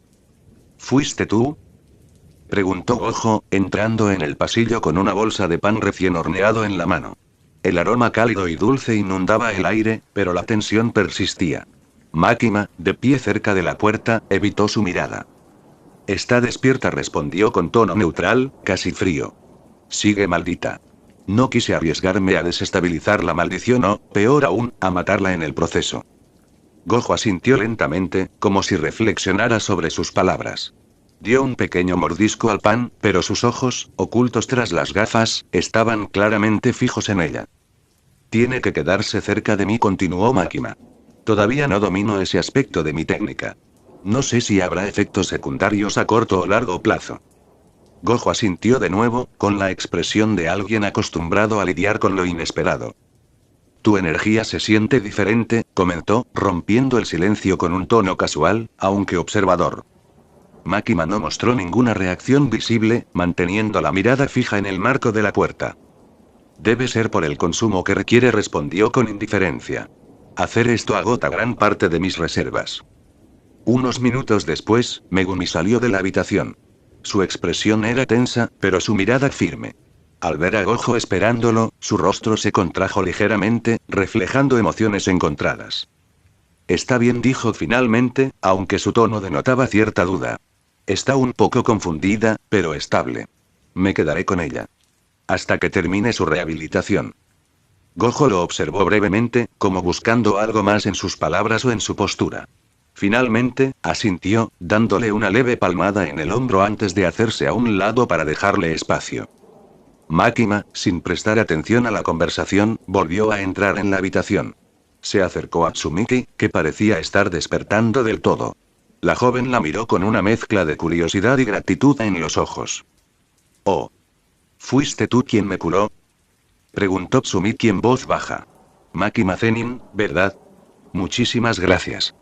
¿Fuiste tú?, preguntó Gojo, entrando en el pasillo con una bolsa de pan recién horneado en la mano. El aroma cálido y dulce inundaba el aire, pero la tensión persistía. Máquina, de pie cerca de la puerta, evitó su mirada. Está despierta, respondió con tono neutral, casi frío. Sigue, maldita. No quise arriesgarme a desestabilizar la maldición o, peor aún, a matarla en el proceso. Gojo asintió lentamente, como si reflexionara sobre sus palabras. Dio un pequeño mordisco al pan, pero sus ojos, ocultos tras las gafas, estaban claramente fijos en ella. Tiene que quedarse cerca de mí, continuó Máquina. Todavía no domino ese aspecto de mi técnica. No sé si habrá efectos secundarios a corto o largo plazo. Gojo asintió de nuevo, con la expresión de alguien acostumbrado a lidiar con lo inesperado. Tu energía se siente diferente, comentó, rompiendo el silencio con un tono casual, aunque observador. Máquina no mostró ninguna reacción visible, manteniendo la mirada fija en el marco de la puerta. Debe ser por el consumo que requiere, respondió con indiferencia. Hacer esto agota gran parte de mis reservas. Unos minutos después, Megumi salió de la habitación. Su expresión era tensa, pero su mirada firme. Al ver a Gojo esperándolo, su rostro se contrajo ligeramente, reflejando emociones encontradas. Está bien, dijo finalmente, aunque su tono denotaba cierta duda. Está un poco confundida, pero estable. Me quedaré con ella. Hasta que termine su rehabilitación. Gojo lo observó brevemente, como buscando algo más en sus palabras o en su postura. Finalmente, asintió, dándole una leve palmada en el hombro antes de hacerse a un lado para dejarle espacio. Máquina, sin prestar atención a la conversación, volvió a entrar en la habitación. Se acercó a Tsumiki, que parecía estar despertando del todo. La joven la miró con una mezcla de curiosidad y gratitud en los ojos. «Oh. ¿Fuiste tú quien me curó?», preguntó Tsumiki en voz baja. «Máquina Zenin, ¿verdad? Muchísimas gracias».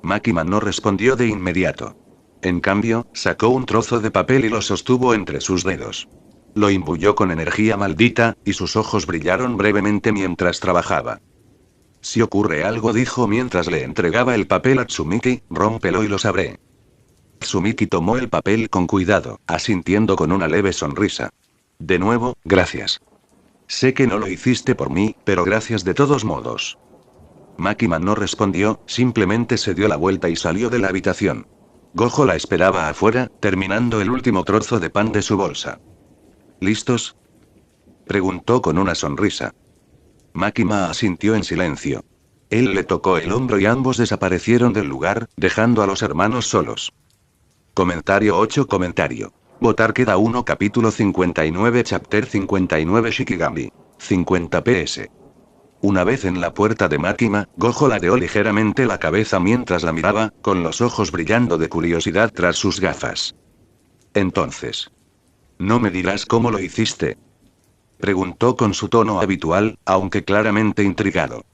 Máquina no respondió de inmediato. En cambio, sacó un trozo de papel y lo sostuvo entre sus dedos. Lo imbuyó con energía maldita, y sus ojos brillaron brevemente mientras trabajaba. Si ocurre algo, dijo mientras le entregaba el papel a Tsumiki, rómpelo y lo sabré. Tsumiki tomó el papel con cuidado, asintiendo con una leve sonrisa. De nuevo, gracias. Sé que no lo hiciste por mí, pero gracias de todos modos. Máquina no respondió, simplemente se dio la vuelta y salió de la habitación. Gojo la esperaba afuera, terminando el último trozo de pan de su bolsa. ¿Listos?, preguntó con una sonrisa. Máquina asintió en silencio. Él le tocó el hombro y ambos desaparecieron del lugar, dejando a los hermanos solos. Comentario 8. Votar queda 1. Capítulo 59. Chapter 59. Shikigami. 50 ps. Una vez en la puerta de Máquina, Gojo ladeó ligeramente la cabeza mientras la miraba, con los ojos brillando de curiosidad tras sus gafas. Entonces. ¿No me dirás cómo lo hiciste?, preguntó con su tono habitual, aunque claramente intrigado.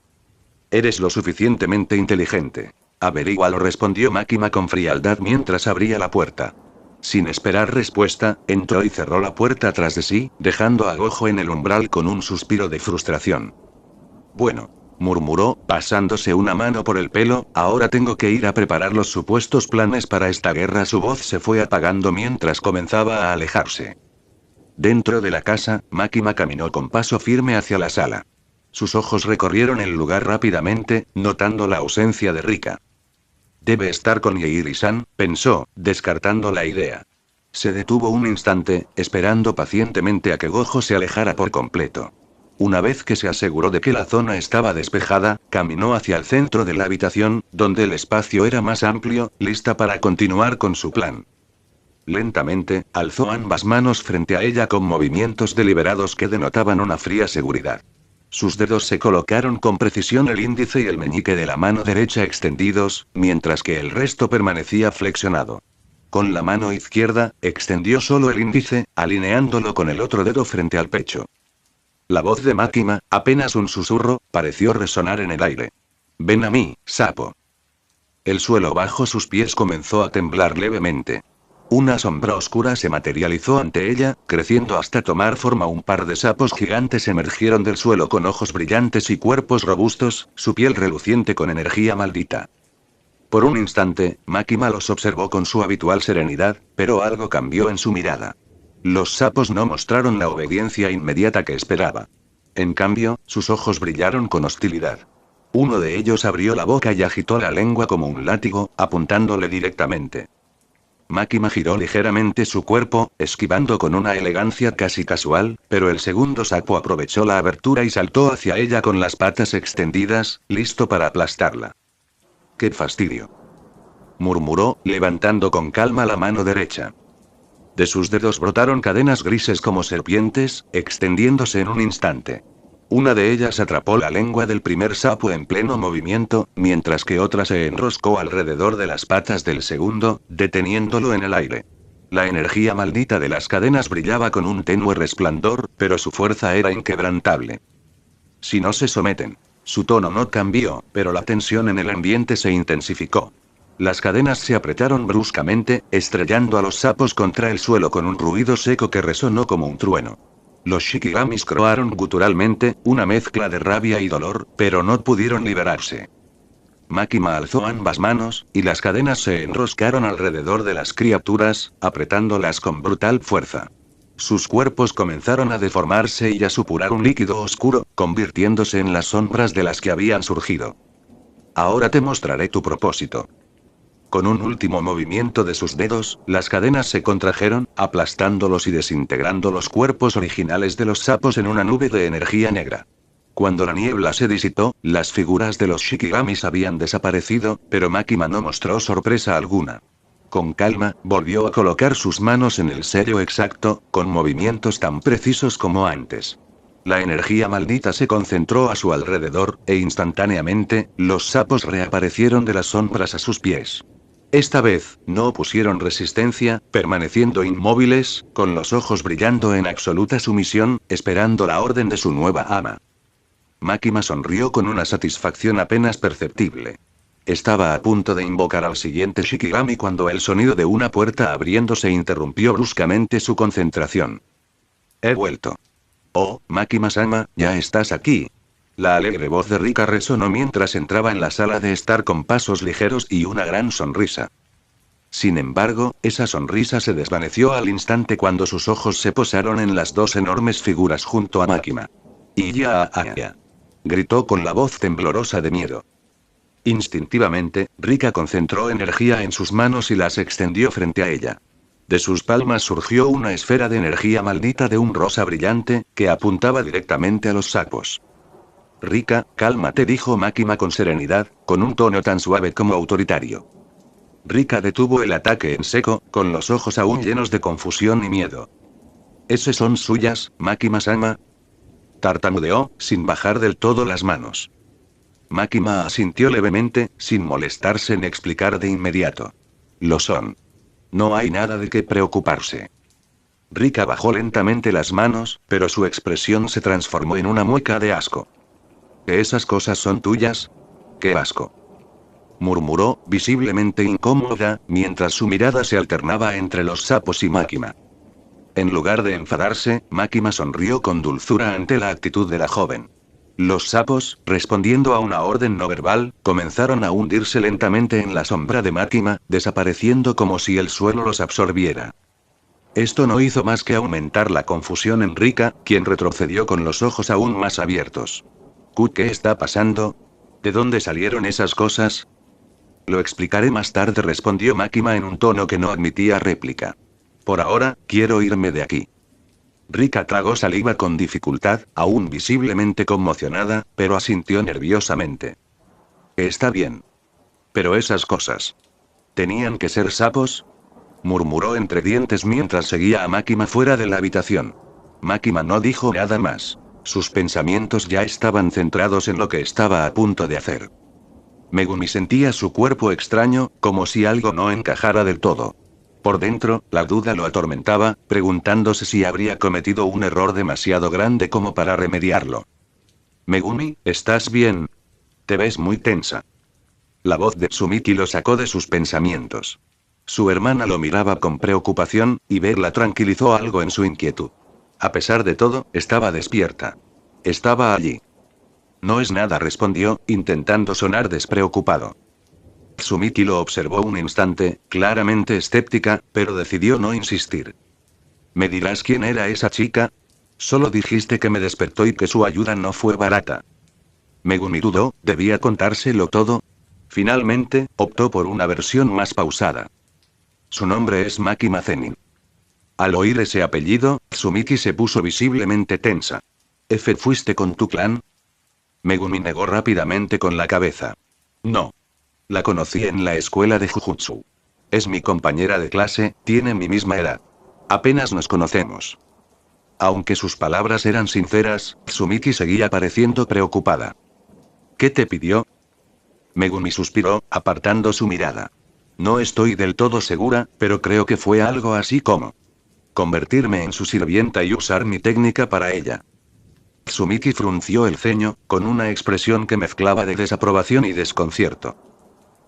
Eres lo suficientemente inteligente. Averígualo, respondió Máquina con frialdad mientras abría la puerta. Sin esperar respuesta, entró y cerró la puerta tras de sí, dejando a Gojo en el umbral con un suspiro de frustración. Bueno, murmuró, pasándose una mano por el pelo, ahora tengo que ir a preparar los supuestos planes para esta guerra. Su voz se fue apagando mientras comenzaba a alejarse. Dentro de la casa, Máquina caminó con paso firme hacia la sala. Sus ojos recorrieron el lugar rápidamente, notando la ausencia de Rika. Debe estar con Yeiri-san, pensó, descartando la idea. Se detuvo un instante, esperando pacientemente a que Gojo se alejara por completo. Una vez que se aseguró de que la zona estaba despejada, caminó hacia el centro de la habitación, donde el espacio era más amplio, lista para continuar con su plan. Lentamente, alzó ambas manos frente a ella con movimientos deliberados que denotaban una fría seguridad. Sus dedos se colocaron con precisión el índice y el meñique de la mano derecha extendidos, mientras que el resto permanecía flexionado. Con la mano izquierda, extendió solo el índice, alineándolo con el otro dedo frente al pecho. La voz de Máquina, apenas un susurro, pareció resonar en el aire. «Ven a mí, sapo». El suelo bajo sus pies comenzó a temblar levemente. Una sombra oscura se materializó ante ella, creciendo hasta tomar forma. Un par de sapos gigantes emergieron del suelo con ojos brillantes y cuerpos robustos, su piel reluciente con energía maldita. Por un instante, Máquina los observó con su habitual serenidad, pero algo cambió en su mirada. Los sapos no mostraron la obediencia inmediata que esperaba. En cambio, sus ojos brillaron con hostilidad. Uno de ellos abrió la boca y agitó la lengua como un látigo, apuntándole directamente. Máquina giró ligeramente su cuerpo, esquivando con una elegancia casi casual, pero el segundo sapo aprovechó la abertura y saltó hacia ella con las patas extendidas, listo para aplastarla. ¡Qué fastidio!, murmuró, levantando con calma la mano derecha. De sus dedos brotaron cadenas grises como serpientes, extendiéndose en un instante. Una de ellas atrapó la lengua del primer sapo en pleno movimiento, mientras que otra se enroscó alrededor de las patas del segundo, deteniéndolo en el aire. La energía maldita de las cadenas brillaba con un tenue resplandor, pero su fuerza era inquebrantable. Si no se someten. Su tono no cambió, pero la tensión en el ambiente se intensificó. Las cadenas se apretaron bruscamente, estrellando a los sapos contra el suelo con un ruido seco que resonó como un trueno. Los shikigamis croaron guturalmente, una mezcla de rabia y dolor, pero no pudieron liberarse. Makima alzó ambas manos, y las cadenas se enroscaron alrededor de las criaturas, apretándolas con brutal fuerza. Sus cuerpos comenzaron a deformarse y a supurar un líquido oscuro, convirtiéndose en las sombras de las que habían surgido. Ahora te mostraré tu propósito. Con un último movimiento de sus dedos, las cadenas se contrajeron, aplastándolos y desintegrando los cuerpos originales de los sapos en una nube de energía negra. Cuando la niebla se disipó, las figuras de los shikigamis habían desaparecido, pero Makima no mostró sorpresa alguna. Con calma, volvió a colocar sus manos en el sello exacto, con movimientos tan precisos como antes. La energía maldita se concentró a su alrededor, e instantáneamente, los sapos reaparecieron de las sombras a sus pies. Esta vez, no opusieron resistencia, permaneciendo inmóviles, con los ojos brillando en absoluta sumisión, esperando la orden de su nueva ama. Makima sonrió con una satisfacción apenas perceptible. Estaba a punto de invocar al siguiente shikigami cuando el sonido de una puerta abriéndose interrumpió bruscamente su concentración. He vuelto. Oh, Makima-sama, ya estás aquí. La alegre voz de Rika resonó mientras entraba en la sala de estar con pasos ligeros y una gran sonrisa. Sin embargo, esa sonrisa se desvaneció al instante cuando sus ojos se posaron en las dos enormes figuras junto a Makima. ¡Y ya! Gritó con la voz temblorosa de miedo. Instintivamente, Rika concentró energía en sus manos y las extendió frente a ella. De sus palmas surgió una esfera de energía maldita de un rosa brillante, que apuntaba directamente a los sapos. Rika, cálmate, dijo Makima con serenidad, con un tono tan suave como autoritario. Rika detuvo el ataque en seco, con los ojos aún llenos de confusión y miedo. ¿Esas son suyas, Makima-sama? Tartamudeó, sin bajar del todo las manos. Makima asintió levemente, sin molestarse en explicar de inmediato. Lo son. No hay nada de qué preocuparse. Rika bajó lentamente las manos, pero su expresión se transformó en una mueca de asco. ¿Que esas cosas son tuyas? ¡Qué asco!, murmuró, visiblemente incómoda, mientras su mirada se alternaba entre los sapos y Makima. En lugar de enfadarse, Makima sonrió con dulzura ante la actitud de la joven. Los sapos, respondiendo a una orden no verbal, comenzaron a hundirse lentamente en la sombra de Makima, desapareciendo como si el suelo los absorbiera. Esto no hizo más que aumentar la confusión en Rika, quien retrocedió con los ojos aún más abiertos. ¿Qué está pasando? ¿De dónde salieron esas cosas? Lo explicaré más tarde, respondió Makima en un tono que no admitía réplica. Por ahora, quiero irme de aquí. Rika tragó saliva con dificultad, aún visiblemente conmocionada, pero asintió nerviosamente. Está bien. Pero esas cosas. ¿Tenían que ser sapos? Murmuró entre dientes mientras seguía a Makima fuera de la habitación. Makima no dijo nada más. Sus pensamientos ya estaban centrados en lo que estaba a punto de hacer. Megumi sentía su cuerpo extraño, como si algo no encajara del todo. Por dentro, la duda lo atormentaba, preguntándose si habría cometido un error demasiado grande como para remediarlo. Megumi, ¿estás bien? Te ves muy tensa. La voz de Tsumiki lo sacó de sus pensamientos. Su hermana lo miraba con preocupación, y verla tranquilizó algo en su inquietud. A pesar de todo, estaba despierta. Estaba allí. No es nada, respondió, intentando sonar despreocupado. Tsumiki lo observó un instante, claramente escéptica, pero decidió no insistir. ¿Me dirás quién era esa chica? Solo dijiste que me despertó y que su ayuda no fue barata. Megumi dudó, ¿debía contárselo todo? Finalmente, optó por una versión más pausada. Su nombre es Makima Zenin. Al oír ese apellido, Tsumiki se puso visiblemente tensa. ¿Fuiste con tu clan? Megumi negó rápidamente con la cabeza. No. La conocí en la escuela de Jujutsu. Es mi compañera de clase, tiene mi misma edad. Apenas nos conocemos. Aunque sus palabras eran sinceras, Tsumiki seguía pareciendo preocupada. ¿Qué te pidió? Megumi suspiró, apartando su mirada. No estoy del todo segura, pero creo que fue algo así como convertirme en su sirvienta y usar mi técnica para ella. Tsumiki frunció el ceño, con una expresión que mezclaba de desaprobación y desconcierto.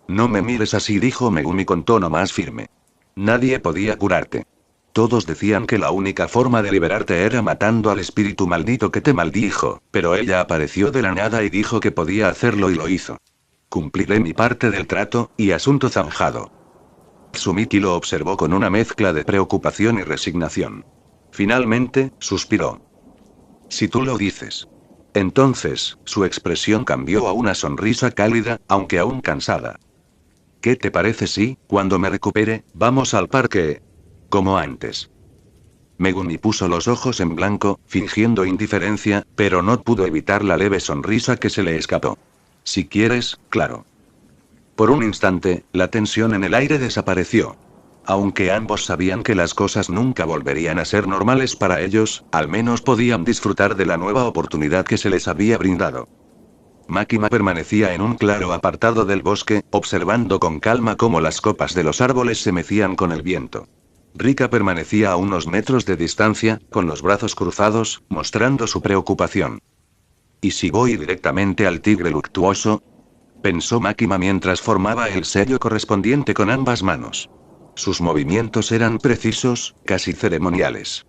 No me mires así, dijo Megumi con tono más firme. Nadie podía curarte. Todos decían que la única forma de liberarte era matando al espíritu maldito que te maldijo, pero ella apareció de la nada y dijo que podía hacerlo y lo hizo. Cumpliré mi parte del trato, y asunto zanjado. Tsumiki lo observó con una mezcla de preocupación y resignación. Finalmente, suspiró. Si tú lo dices. Entonces, su expresión cambió a una sonrisa cálida, aunque aún cansada. ¿Qué te parece si, cuando me recupere, vamos al parque? Como antes. Megumi puso los ojos en blanco, fingiendo indiferencia, pero no pudo evitar la leve sonrisa que se le escapó. Si quieres, claro. Por un instante, la tensión en el aire desapareció. Aunque ambos sabían que las cosas nunca volverían a ser normales para ellos, al menos podían disfrutar de la nueva oportunidad que se les había brindado. Makima permanecía en un claro apartado del bosque, observando con calma cómo las copas de los árboles se mecían con el viento. Rika permanecía a unos metros de distancia, con los brazos cruzados, mostrando su preocupación. ¿Y si voy directamente al tigre luctuoso? Pensó Makima mientras formaba el sello correspondiente con ambas manos. Sus movimientos eran precisos, casi ceremoniales.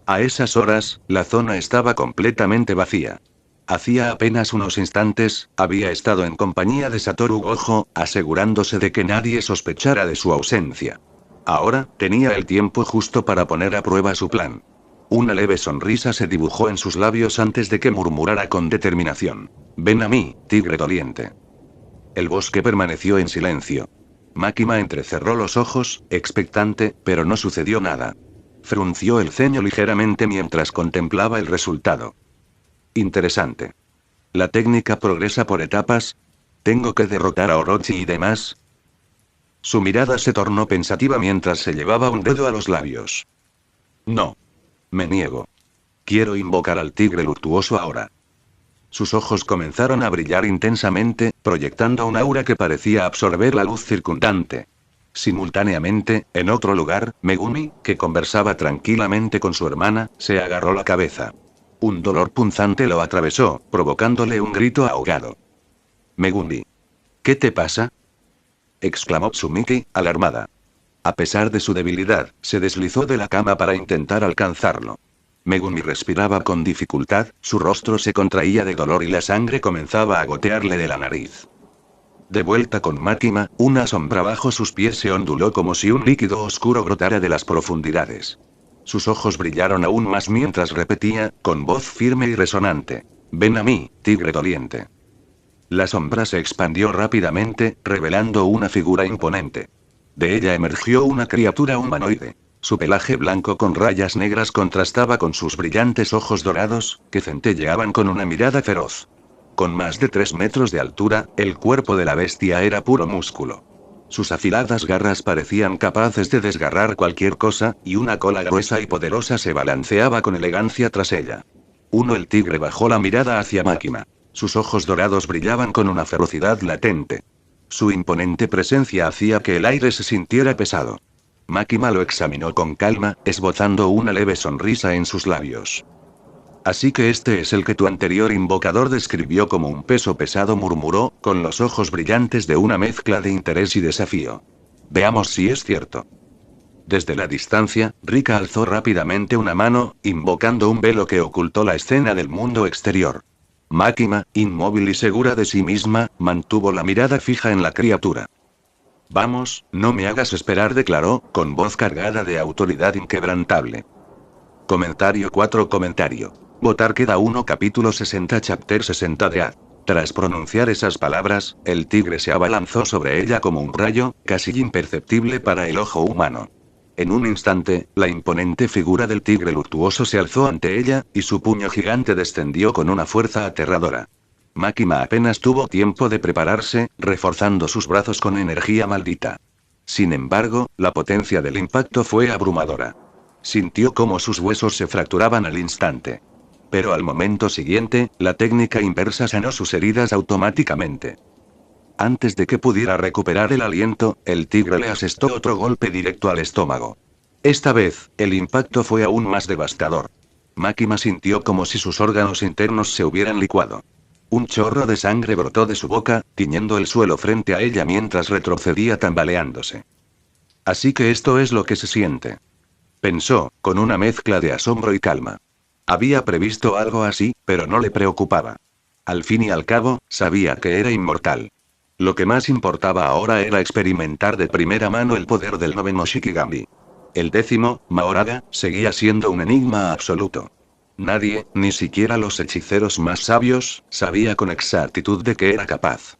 A esas horas, la zona estaba completamente vacía. Hacía apenas unos instantes, había estado en compañía de Satoru Gojo, asegurándose de que nadie sospechara de su ausencia. Ahora, tenía el tiempo justo para poner a prueba su plan. Una leve sonrisa se dibujó en sus labios antes de que murmurara con determinación. Ven a mí, tigre doliente. El bosque permaneció en silencio. Makima entrecerró los ojos, expectante, pero no sucedió nada. Frunció el ceño ligeramente mientras contemplaba el resultado. Interesante. La técnica progresa por etapas. ¿Tengo que derrotar a Orochi y demás? Su mirada se tornó pensativa mientras se llevaba un dedo a los labios. No. Me niego. Quiero invocar al tigre luctuoso ahora. Sus ojos comenzaron a brillar intensamente, proyectando un aura que parecía absorber la luz circundante. Simultáneamente, en otro lugar, Megumi, que conversaba tranquilamente con su hermana, se agarró la cabeza. Un dolor punzante lo atravesó, provocándole un grito ahogado. Megumi. ¿Qué te pasa? Exclamó Tsumiki, alarmada. A pesar de su debilidad, se deslizó de la cama para intentar alcanzarlo. Megumi respiraba con dificultad, su rostro se contraía de dolor y la sangre comenzaba a gotearle de la nariz. De vuelta con Makima, una sombra bajo sus pies se onduló como si un líquido oscuro brotara de las profundidades. Sus ojos brillaron aún más mientras repetía, con voz firme y resonante. Ven a mí, tigre doliente. La sombra se expandió rápidamente, revelando una figura imponente. De ella emergió una criatura humanoide. Su pelaje blanco con rayas negras contrastaba con sus brillantes ojos dorados, que centelleaban con una mirada feroz. Con más de 3 metros de altura, el cuerpo de la bestia era puro músculo. Sus afiladas garras parecían capaces de desgarrar cualquier cosa, y una cola gruesa y poderosa se balanceaba con elegancia tras ella. El tigre bajó la mirada hacia Makima. Sus ojos dorados brillaban con una ferocidad latente. Su imponente presencia hacía que el aire se sintiera pesado. Makima lo examinó con calma, esbozando una leve sonrisa en sus labios. Así que este es el que tu anterior invocador describió como un peso pesado, murmuró, con los ojos brillantes de una mezcla de interés y desafío. Veamos si es cierto. Desde la distancia, Rika alzó rápidamente una mano, invocando un velo que ocultó la escena del mundo exterior. Makima, inmóvil y segura de sí misma, mantuvo la mirada fija en la criatura. Vamos, no me hagas esperar, declaró, con voz cargada de autoridad inquebrantable. Comentario 4 Comentario. Votar queda 1 Capítulo 60 Chapter 60 de A. Tras pronunciar esas palabras, el tigre se abalanzó sobre ella como un rayo, casi imperceptible para el ojo humano. En un instante, la imponente figura del tigre luctuoso se alzó ante ella, y su puño gigante descendió con una fuerza aterradora. Makima apenas tuvo tiempo de prepararse, reforzando sus brazos con energía maldita. Sin embargo, la potencia del impacto fue abrumadora. Sintió cómo sus huesos se fracturaban al instante. Pero al momento siguiente, la técnica inversa sanó sus heridas automáticamente. Antes de que pudiera recuperar el aliento, el tigre le asestó otro golpe directo al estómago. Esta vez, el impacto fue aún más devastador. Makima sintió como si sus órganos internos se hubieran licuado. Un chorro de sangre brotó de su boca, tiñendo el suelo frente a ella mientras retrocedía tambaleándose. Así que esto es lo que se siente. Pensó, con una mezcla de asombro y calma. Había previsto algo así, pero no le preocupaba. Al fin y al cabo, sabía que era inmortal. Lo que más importaba ahora era experimentar de primera mano el poder del noveno Shikigami. El 10º, Mahoraga, seguía siendo un enigma absoluto. Nadie, ni siquiera los hechiceros más sabios, sabía con exactitud de qué era capaz.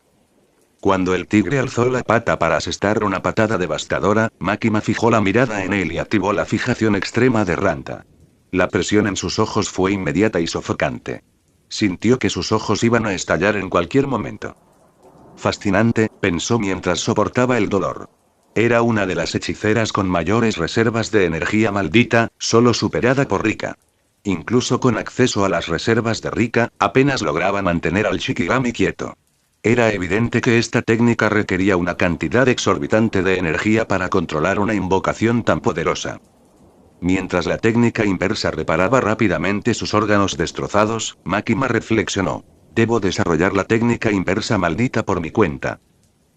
Cuando el tigre alzó la pata para asestar una patada devastadora, Makima fijó la mirada en él y activó la fijación extrema de Ranta. La presión en sus ojos fue inmediata y sofocante. Sintió que sus ojos iban a estallar en cualquier momento. Fascinante, pensó mientras soportaba el dolor. Era una de las hechiceras con mayores reservas de energía maldita, solo superada por Rika. Incluso con acceso a las reservas de Rika, apenas lograba mantener al Shikigami quieto. Era evidente que esta técnica requería una cantidad exorbitante de energía para controlar una invocación tan poderosa. Mientras la técnica inversa reparaba rápidamente sus órganos destrozados, Makima reflexionó. Debo desarrollar la técnica inversa maldita por mi cuenta.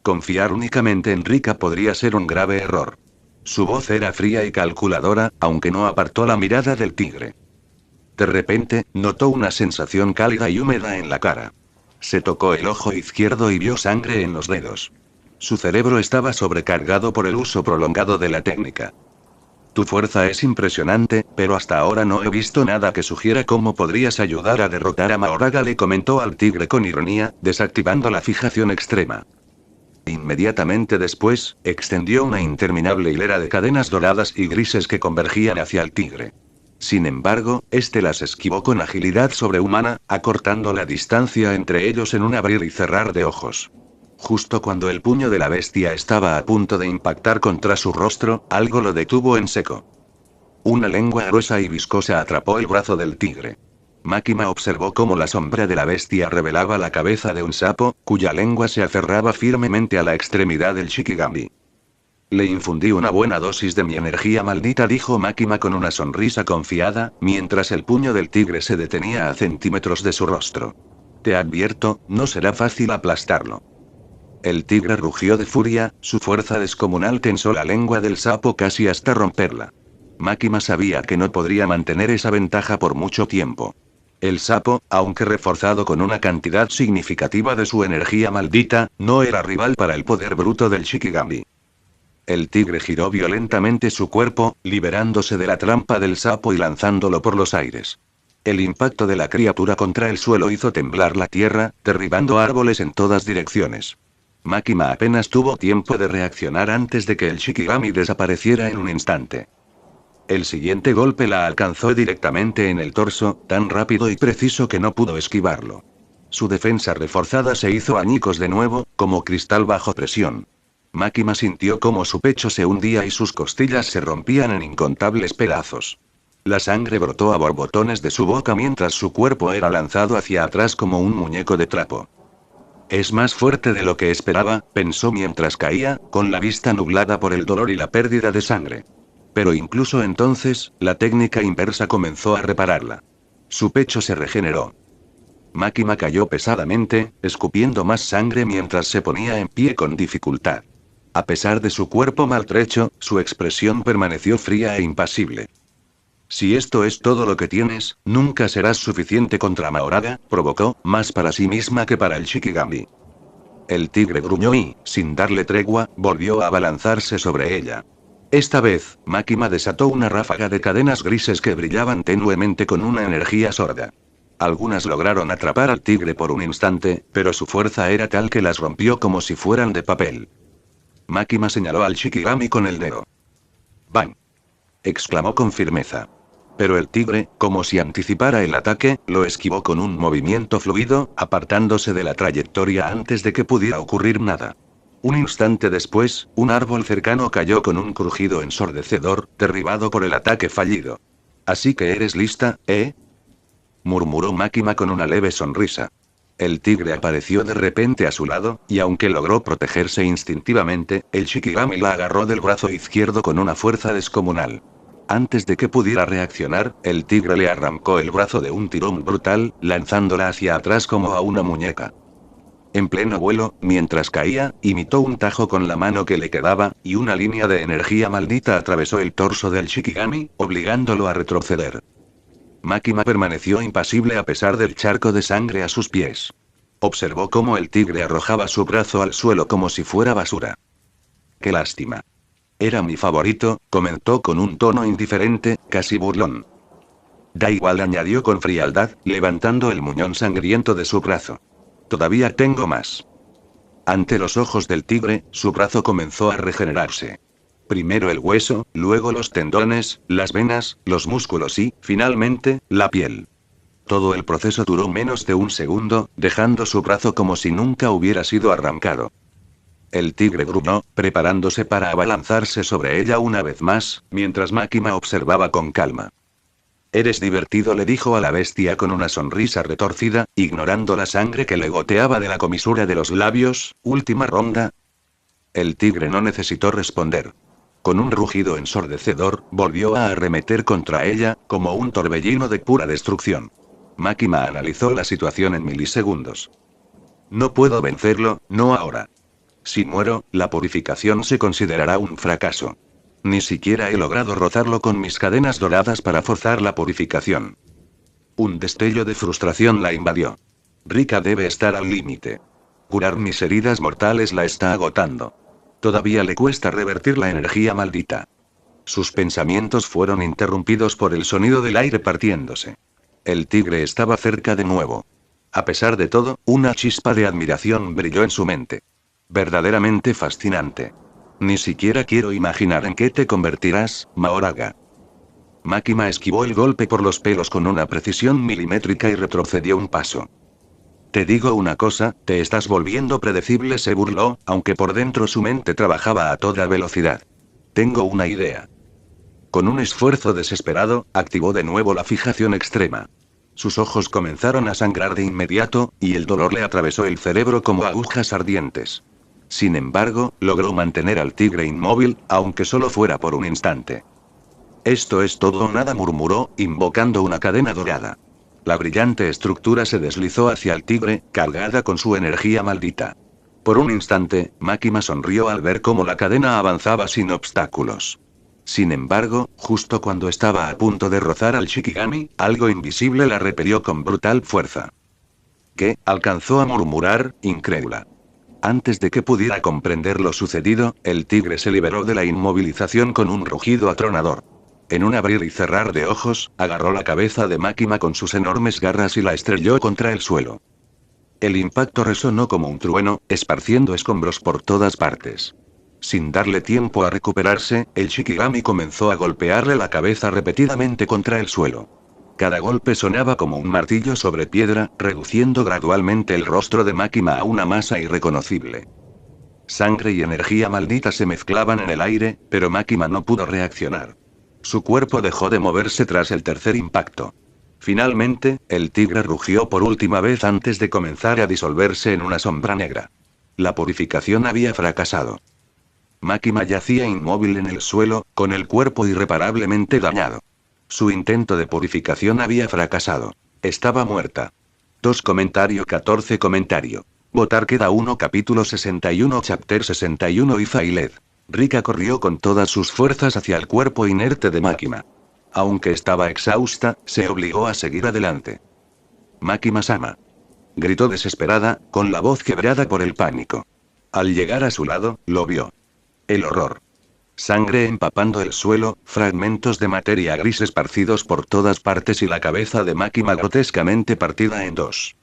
Confiar únicamente en Rika podría ser un grave error. Su voz era fría y calculadora, aunque no apartó la mirada del tigre. De repente, notó una sensación cálida y húmeda en la cara. Se tocó el ojo izquierdo y vio sangre en los dedos. Su cerebro estaba sobrecargado por el uso prolongado de la técnica. Tu fuerza es impresionante, pero hasta ahora no he visto nada que sugiera cómo podrías ayudar a derrotar a Mahoraga, le comentó al tigre con ironía, desactivando la fijación extrema. Inmediatamente después, extendió una interminable hilera de cadenas doradas y grises que convergían hacia el tigre. Sin embargo, este las esquivó con agilidad sobrehumana, acortando la distancia entre ellos en un abrir y cerrar de ojos. Justo cuando el puño de la bestia estaba a punto de impactar contra su rostro, algo lo detuvo en seco. Una lengua gruesa y viscosa atrapó el brazo del tigre. Makima observó cómo la sombra de la bestia revelaba la cabeza de un sapo, cuya lengua se aferraba firmemente a la extremidad del Shikigami. Le infundí una buena dosis de mi energía maldita, dijo Makima con una sonrisa confiada, mientras el puño del tigre se detenía a centímetros de su rostro. Te advierto, no será fácil aplastarlo. El tigre rugió de furia, su fuerza descomunal tensó la lengua del sapo casi hasta romperla. Makima sabía que no podría mantener esa ventaja por mucho tiempo. El sapo, aunque reforzado con una cantidad significativa de su energía maldita, no era rival para el poder bruto del Shikigami. El tigre giró violentamente su cuerpo, liberándose de la trampa del sapo y lanzándolo por los aires. El impacto de la criatura contra el suelo hizo temblar la tierra, derribando árboles en todas direcciones. Makima apenas tuvo tiempo de reaccionar antes de que el Shikigami desapareciera en un instante. El siguiente golpe la alcanzó directamente en el torso, tan rápido y preciso que no pudo esquivarlo. Su defensa reforzada se hizo añicos de nuevo, como cristal bajo presión. Makima sintió cómo su pecho se hundía y sus costillas se rompían en incontables pedazos. La sangre brotó a borbotones de su boca mientras su cuerpo era lanzado hacia atrás como un muñeco de trapo. Es más fuerte de lo que esperaba, pensó mientras caía, con la vista nublada por el dolor y la pérdida de sangre. Pero incluso entonces, la técnica inversa comenzó a repararla. Su pecho se regeneró. Makima cayó pesadamente, escupiendo más sangre mientras se ponía en pie con dificultad. A pesar de su cuerpo maltrecho, su expresión permaneció fría e impasible. Si esto es todo lo que tienes, nunca serás suficiente contra Mahoraga, provocó, más para sí misma que para el Shikigami. El tigre gruñó y, sin darle tregua, volvió a abalanzarse sobre ella. Esta vez, Makima desató una ráfaga de cadenas grises que brillaban tenuemente con una energía sorda. Algunas lograron atrapar al tigre por un instante, pero su fuerza era tal que las rompió como si fueran de papel. Makima señaló al Shikigami con el dedo. ¡Bang! Exclamó con firmeza. Pero el tigre, como si anticipara el ataque, lo esquivó con un movimiento fluido, apartándose de la trayectoria antes de que pudiera ocurrir nada. Un instante después, un árbol cercano cayó con un crujido ensordecedor, derribado por el ataque fallido. «Así que eres lista, ¿eh?», murmuró Makima con una leve sonrisa. El tigre apareció de repente a su lado, y aunque logró protegerse instintivamente, el Shikigami la agarró del brazo izquierdo con una fuerza descomunal. Antes de que pudiera reaccionar, el tigre le arrancó el brazo de un tirón brutal, lanzándola hacia atrás como a una muñeca. En pleno vuelo, mientras caía, imitó un tajo con la mano que le quedaba, y una línea de energía maldita atravesó el torso del Shikigami, obligándolo a retroceder. Makima permaneció impasible a pesar del charco de sangre a sus pies. Observó cómo el tigre arrojaba su brazo al suelo como si fuera basura. «Qué lástima. Era mi favorito», comentó con un tono indiferente, casi burlón. «Da igual», añadió con frialdad, levantando el muñón sangriento de su brazo. «Todavía tengo más». Ante los ojos del tigre, su brazo comenzó a regenerarse. Primero el hueso, luego los tendones, las venas, los músculos y, finalmente, la piel. Todo el proceso duró menos de un segundo, dejando su brazo como si nunca hubiera sido arrancado. El tigre gruñó, preparándose para abalanzarse sobre ella una vez más, mientras Makima observaba con calma. «Eres divertido», le dijo a la bestia con una sonrisa retorcida, ignorando la sangre que le goteaba de la comisura de los labios. «¿Última ronda?». El tigre no necesitó responder. Con un rugido ensordecedor, volvió a arremeter contra ella, como un torbellino de pura destrucción. Makima analizó la situación en milisegundos. «No puedo vencerlo, no ahora. Si muero, la purificación se considerará un fracaso. Ni siquiera he logrado rozarlo con mis cadenas doradas para forzar la purificación». Un destello de frustración la invadió. Rika debe estar al límite. Curar mis heridas mortales la está agotando. Todavía le cuesta revertir la energía maldita. Sus pensamientos fueron interrumpidos por el sonido del aire partiéndose. El tigre estaba cerca de nuevo. A pesar de todo, una chispa de admiración brilló en su mente. Verdaderamente fascinante. Ni siquiera quiero imaginar en qué te convertirás, Mahoraga. Makima esquivó el golpe por los pelos con una precisión milimétrica y retrocedió un paso. «Te digo una cosa, te estás volviendo predecible», se burló, aunque por dentro su mente trabajaba a toda velocidad. «Tengo una idea». Con un esfuerzo desesperado, activó de nuevo la fijación extrema. Sus ojos comenzaron a sangrar de inmediato, y el dolor le atravesó el cerebro como agujas ardientes. Sin embargo, logró mantener al tigre inmóvil, aunque solo fuera por un instante. «Esto es todo o nada», murmuró, invocando una cadena dorada. La brillante estructura se deslizó hacia el tigre, cargada con su energía maldita. Por un instante, Makima sonrió al ver cómo la cadena avanzaba sin obstáculos. Sin embargo, justo cuando estaba a punto de rozar al Shikigami, algo invisible la repelió con brutal fuerza. «¿Qué?», alcanzó a murmurar, incrédula. Antes de que pudiera comprender lo sucedido, el tigre se liberó de la inmovilización con un rugido atronador. En un abrir y cerrar de ojos, agarró la cabeza de Makima con sus enormes garras y la estrelló contra el suelo. El impacto resonó como un trueno, esparciendo escombros por todas partes. Sin darle tiempo a recuperarse, el Shikigami comenzó a golpearle la cabeza repetidamente contra el suelo. Cada golpe sonaba como un martillo sobre piedra, reduciendo gradualmente el rostro de Makima a una masa irreconocible. Sangre y energía maldita se mezclaban en el aire, pero Makima no pudo reaccionar. Su cuerpo dejó de moverse tras el tercer impacto. Finalmente, el tigre rugió por última vez antes de comenzar a disolverse en una sombra negra. La purificación había fracasado. Makima yacía inmóvil en el suelo, con el cuerpo irreparablemente dañado. Su intento de purificación había fracasado. Estaba muerta. 2 comentario 14 comentario. Votar queda 1 capítulo 61 chapter 61 Ifa y Led. Rika corrió con todas sus fuerzas hacia el cuerpo inerte de Makima. Aunque estaba exhausta, se obligó a seguir adelante. «Makima-sama», gritó desesperada, con la voz quebrada por el pánico. Al llegar a su lado, lo vio. El horror. Sangre empapando el suelo, fragmentos de materia gris esparcidos por todas partes y la cabeza de Makima grotescamente partida en dos.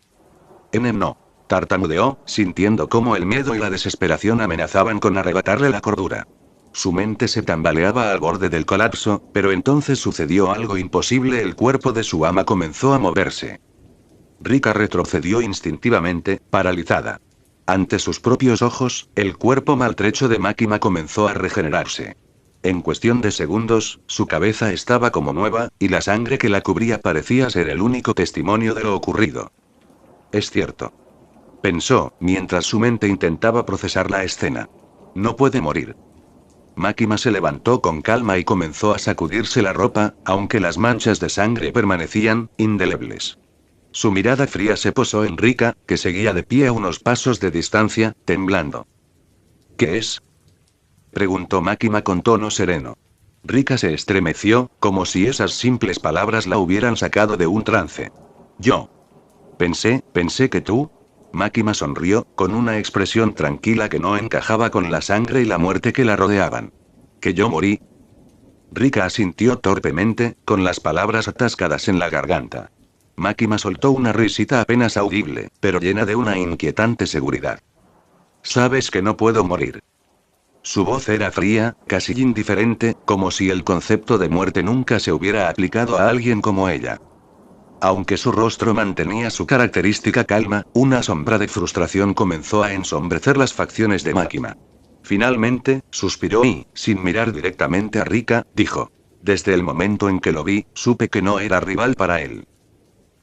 No. Tartamudeó, sintiendo cómo el miedo y la desesperación amenazaban con arrebatarle la cordura. Su mente se tambaleaba al borde del colapso, pero entonces sucedió algo imposible: el cuerpo de su ama comenzó a moverse. Rika retrocedió instintivamente, paralizada. Ante sus propios ojos, el cuerpo maltrecho de Makima comenzó a regenerarse. En cuestión de segundos, su cabeza estaba como nueva, y la sangre que la cubría parecía ser el único testimonio de lo ocurrido. Es cierto. Pensó, mientras su mente intentaba procesar la escena. No puede morir. Makima se levantó con calma y comenzó a sacudirse la ropa, aunque las manchas de sangre permanecían indelebles. Su mirada fría se posó en Rika, que seguía de pie a unos pasos de distancia, temblando. ¿Qué es? Preguntó Makima con tono sereno. Rika se estremeció, como si esas simples palabras la hubieran sacado de un trance. Yo. Pensé que tú. Makima sonrió, con una expresión tranquila que no encajaba con la sangre y la muerte que la rodeaban. ¿Que yo morí? Rika asintió torpemente, con las palabras atascadas en la garganta. Makima soltó una risita apenas audible, pero llena de una inquietante seguridad. Sabes que no puedo morir. Su voz era fría, casi indiferente, como si el concepto de muerte nunca se hubiera aplicado a alguien como ella. Aunque su rostro mantenía su característica calma, una sombra de frustración comenzó a ensombrecer las facciones de Makima. Finalmente, suspiró y, sin mirar directamente a Rika, dijo: Desde el momento en que lo vi, supe que no era rival para él.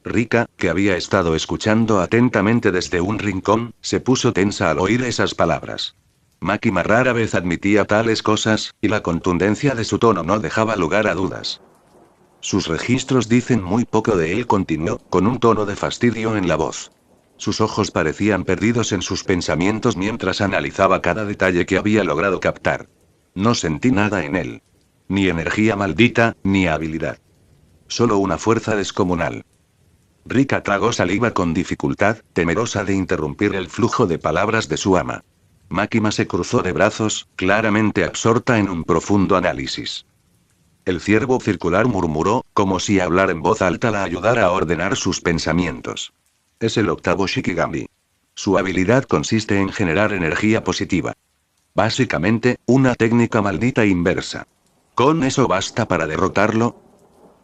Rika, que había estado escuchando atentamente desde un rincón, se puso tensa al oír esas palabras. Makima rara vez admitía tales cosas, y la contundencia de su tono no dejaba lugar a dudas. Sus registros dicen muy poco de él, continuó, con un tono de fastidio en la voz. Sus ojos parecían perdidos en sus pensamientos mientras analizaba cada detalle que había logrado captar. No sentí nada en él. Ni energía maldita, ni habilidad. Solo una fuerza descomunal. Rika tragó saliva con dificultad, temerosa de interrumpir el flujo de palabras de su ama. Makima se cruzó de brazos, claramente absorta en un profundo análisis. El ciervo circular murmuró, como si hablar en voz alta la ayudara a ordenar sus pensamientos. Es el octavo Shikigami. Su habilidad consiste en generar energía positiva. Básicamente, una técnica maldita inversa. ¿Con eso basta para derrotarlo?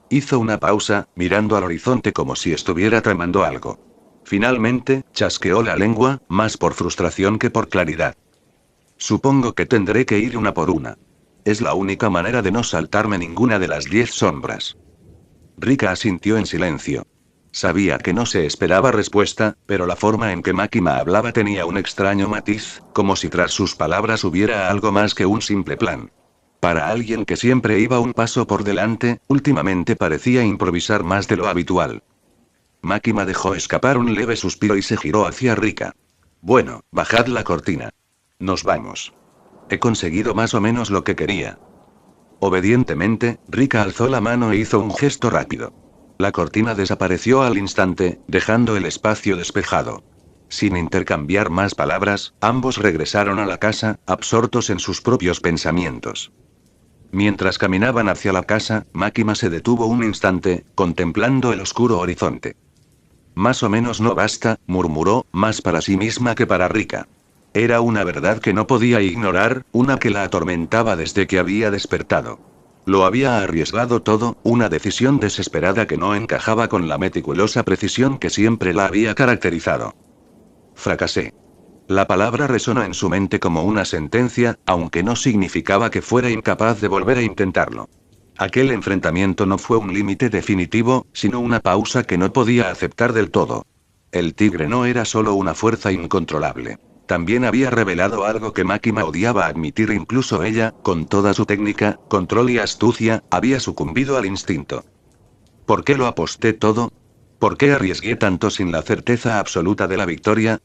Hizo una pausa, mirando al horizonte como si estuviera tramando algo. Finalmente, chasqueó la lengua, más por frustración que por claridad. Supongo que tendré que ir una por una. Es la única manera de no saltarme ninguna de las 10 sombras. Rika asintió en silencio. Sabía que no se esperaba respuesta, pero la forma en que Makima hablaba tenía un extraño matiz, como si tras sus palabras hubiera algo más que un simple plan. Para alguien que siempre iba un paso por delante, últimamente parecía improvisar más de lo habitual. Makima dejó escapar un leve suspiro y se giró hacia Rika. Bueno, bajad la cortina. Nos vamos. He conseguido más o menos lo que quería. Obedientemente, Rika alzó la mano e hizo un gesto rápido. La cortina desapareció al instante, dejando el espacio despejado. Sin intercambiar más palabras, ambos regresaron a la casa, absortos en sus propios pensamientos. Mientras caminaban hacia la casa, Makima se detuvo un instante, contemplando el oscuro horizonte. Más o menos no basta, murmuró, más para sí misma que para Rika. Era una verdad que no podía ignorar, una que la atormentaba desde que había despertado. Lo había arriesgado todo, una decisión desesperada que no encajaba con la meticulosa precisión que siempre la había caracterizado. Fracasé. La palabra resonó en su mente como una sentencia, aunque no significaba que fuera incapaz de volver a intentarlo. Aquel enfrentamiento no fue un límite definitivo, sino una pausa que no podía aceptar del todo. El tigre no era solo una fuerza incontrolable. También había revelado algo que Makima odiaba admitir: incluso ella, con toda su técnica, control y astucia, había sucumbido al instinto. ¿Por qué lo aposté todo? ¿Por qué arriesgué tanto sin la certeza absoluta de la victoria?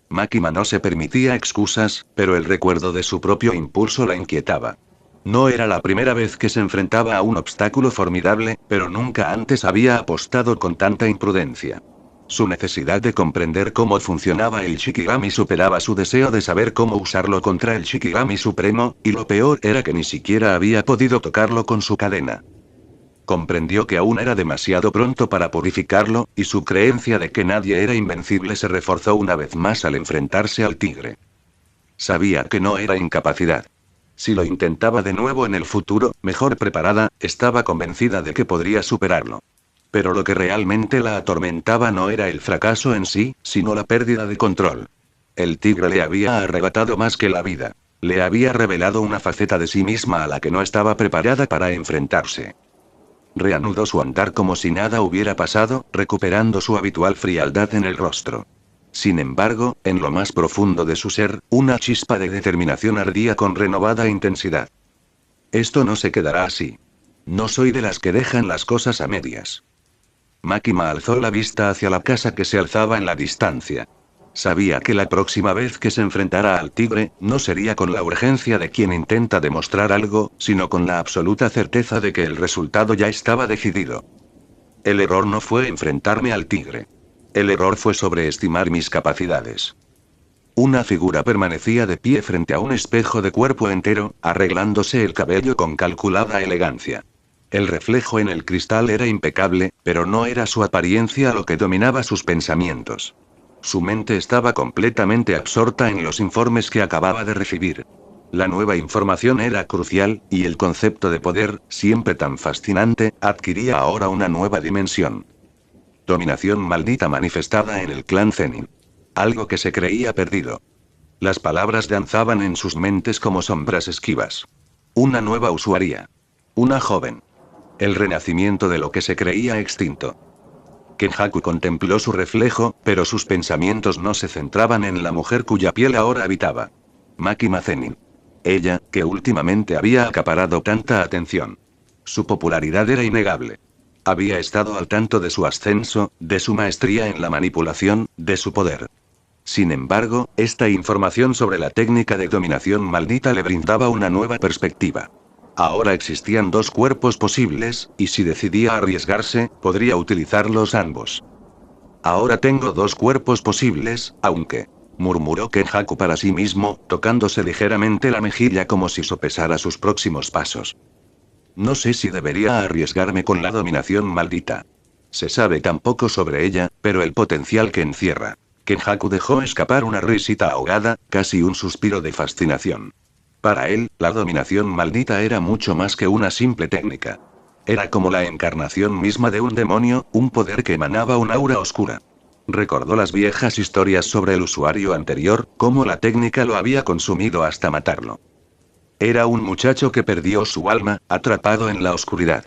Makima no se permitía excusas, pero el recuerdo de su propio impulso la inquietaba. No era la primera vez que se enfrentaba a un obstáculo formidable, pero nunca antes había apostado con tanta imprudencia. Su necesidad de comprender cómo funcionaba el Shikigami superaba su deseo de saber cómo usarlo contra el Shikigami Supremo, y lo peor era que ni siquiera había podido tocarlo con su cadena. Comprendió que aún era demasiado pronto para purificarlo, y su creencia de que nadie era invencible se reforzó una vez más al enfrentarse al tigre. Sabía que no era incapacidad. Si lo intentaba de nuevo en el futuro, mejor preparada, estaba convencida de que podría superarlo. Pero lo que realmente la atormentaba no era el fracaso en sí, sino la pérdida de control. El tigre le había arrebatado más que la vida. Le había revelado una faceta de sí misma a la que no estaba preparada para enfrentarse. Reanudó su andar como si nada hubiera pasado, recuperando su habitual frialdad en el rostro. Sin embargo, en lo más profundo de su ser, una chispa de determinación ardía con renovada intensidad. Esto no se quedará así. No soy de las que dejan las cosas a medias. Makima alzó la vista hacia la casa que se alzaba en la distancia. Sabía que la próxima vez que se enfrentara al tigre, no sería con la urgencia de quien intenta demostrar algo, sino con la absoluta certeza de que el resultado ya estaba decidido. El error no fue enfrentarme al tigre. El error fue sobreestimar mis capacidades. Una figura permanecía de pie frente a un espejo de cuerpo entero, arreglándose el cabello con calculada elegancia. El reflejo en el cristal era impecable, pero no era su apariencia lo que dominaba sus pensamientos. Su mente estaba completamente absorta en los informes que acababa de recibir. La nueva información era crucial, y el concepto de poder, siempre tan fascinante, adquiría ahora una nueva dimensión. Dominación maldita manifestada en el clan Zenin. Algo que se creía perdido. Las palabras danzaban en sus mentes como sombras esquivas. Una nueva usuaria. Una joven. El renacimiento de lo que se creía extinto. Kenjaku contempló su reflejo, pero sus pensamientos no se centraban en la mujer cuya piel ahora habitaba. Makima Zenin. Ella, que últimamente había acaparado tanta atención. Su popularidad era innegable. Había estado al tanto de su ascenso, de su maestría en la manipulación, de su poder. Sin embargo, esta información sobre la técnica de dominación maldita le brindaba una nueva perspectiva. Ahora existían dos cuerpos posibles, y si decidía arriesgarse, podría utilizarlos ambos. Ahora tengo dos cuerpos posibles, aunque, murmuró Kenjaku para sí mismo, tocándose ligeramente la mejilla como si sopesara sus próximos pasos. No sé si debería arriesgarme con la dominación maldita. Se sabe tan poco sobre ella, pero el potencial que encierra. Kenjaku dejó escapar una risita ahogada, casi un suspiro de fascinación. Para él, la dominación maldita era mucho más que una simple técnica. Era como la encarnación misma de un demonio, un poder que emanaba un aura oscura. Recordó las viejas historias sobre el usuario anterior, cómo la técnica lo había consumido hasta matarlo. Era un muchacho que perdió su alma, atrapado en la oscuridad.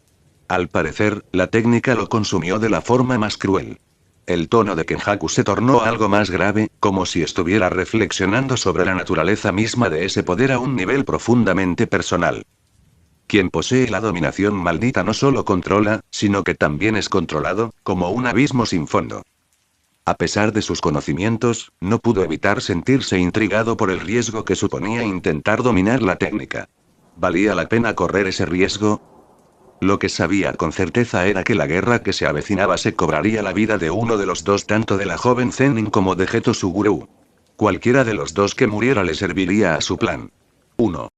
Al parecer, la técnica lo consumió de la forma más cruel. El tono de Kenjaku se tornó algo más grave, como si estuviera reflexionando sobre la naturaleza misma de ese poder a un nivel profundamente personal. Quien posee la dominación maldita no solo controla, sino que también es controlado, como un abismo sin fondo. A pesar de sus conocimientos, no pudo evitar sentirse intrigado por el riesgo que suponía intentar dominar la técnica. ¿Valía la pena correr ese riesgo? Lo que sabía con certeza era que la guerra que se avecinaba se cobraría la vida de uno de los dos, tanto de la joven Zenin como de Geto Suguru. Cualquiera de los dos que muriera le serviría a su plan. 1.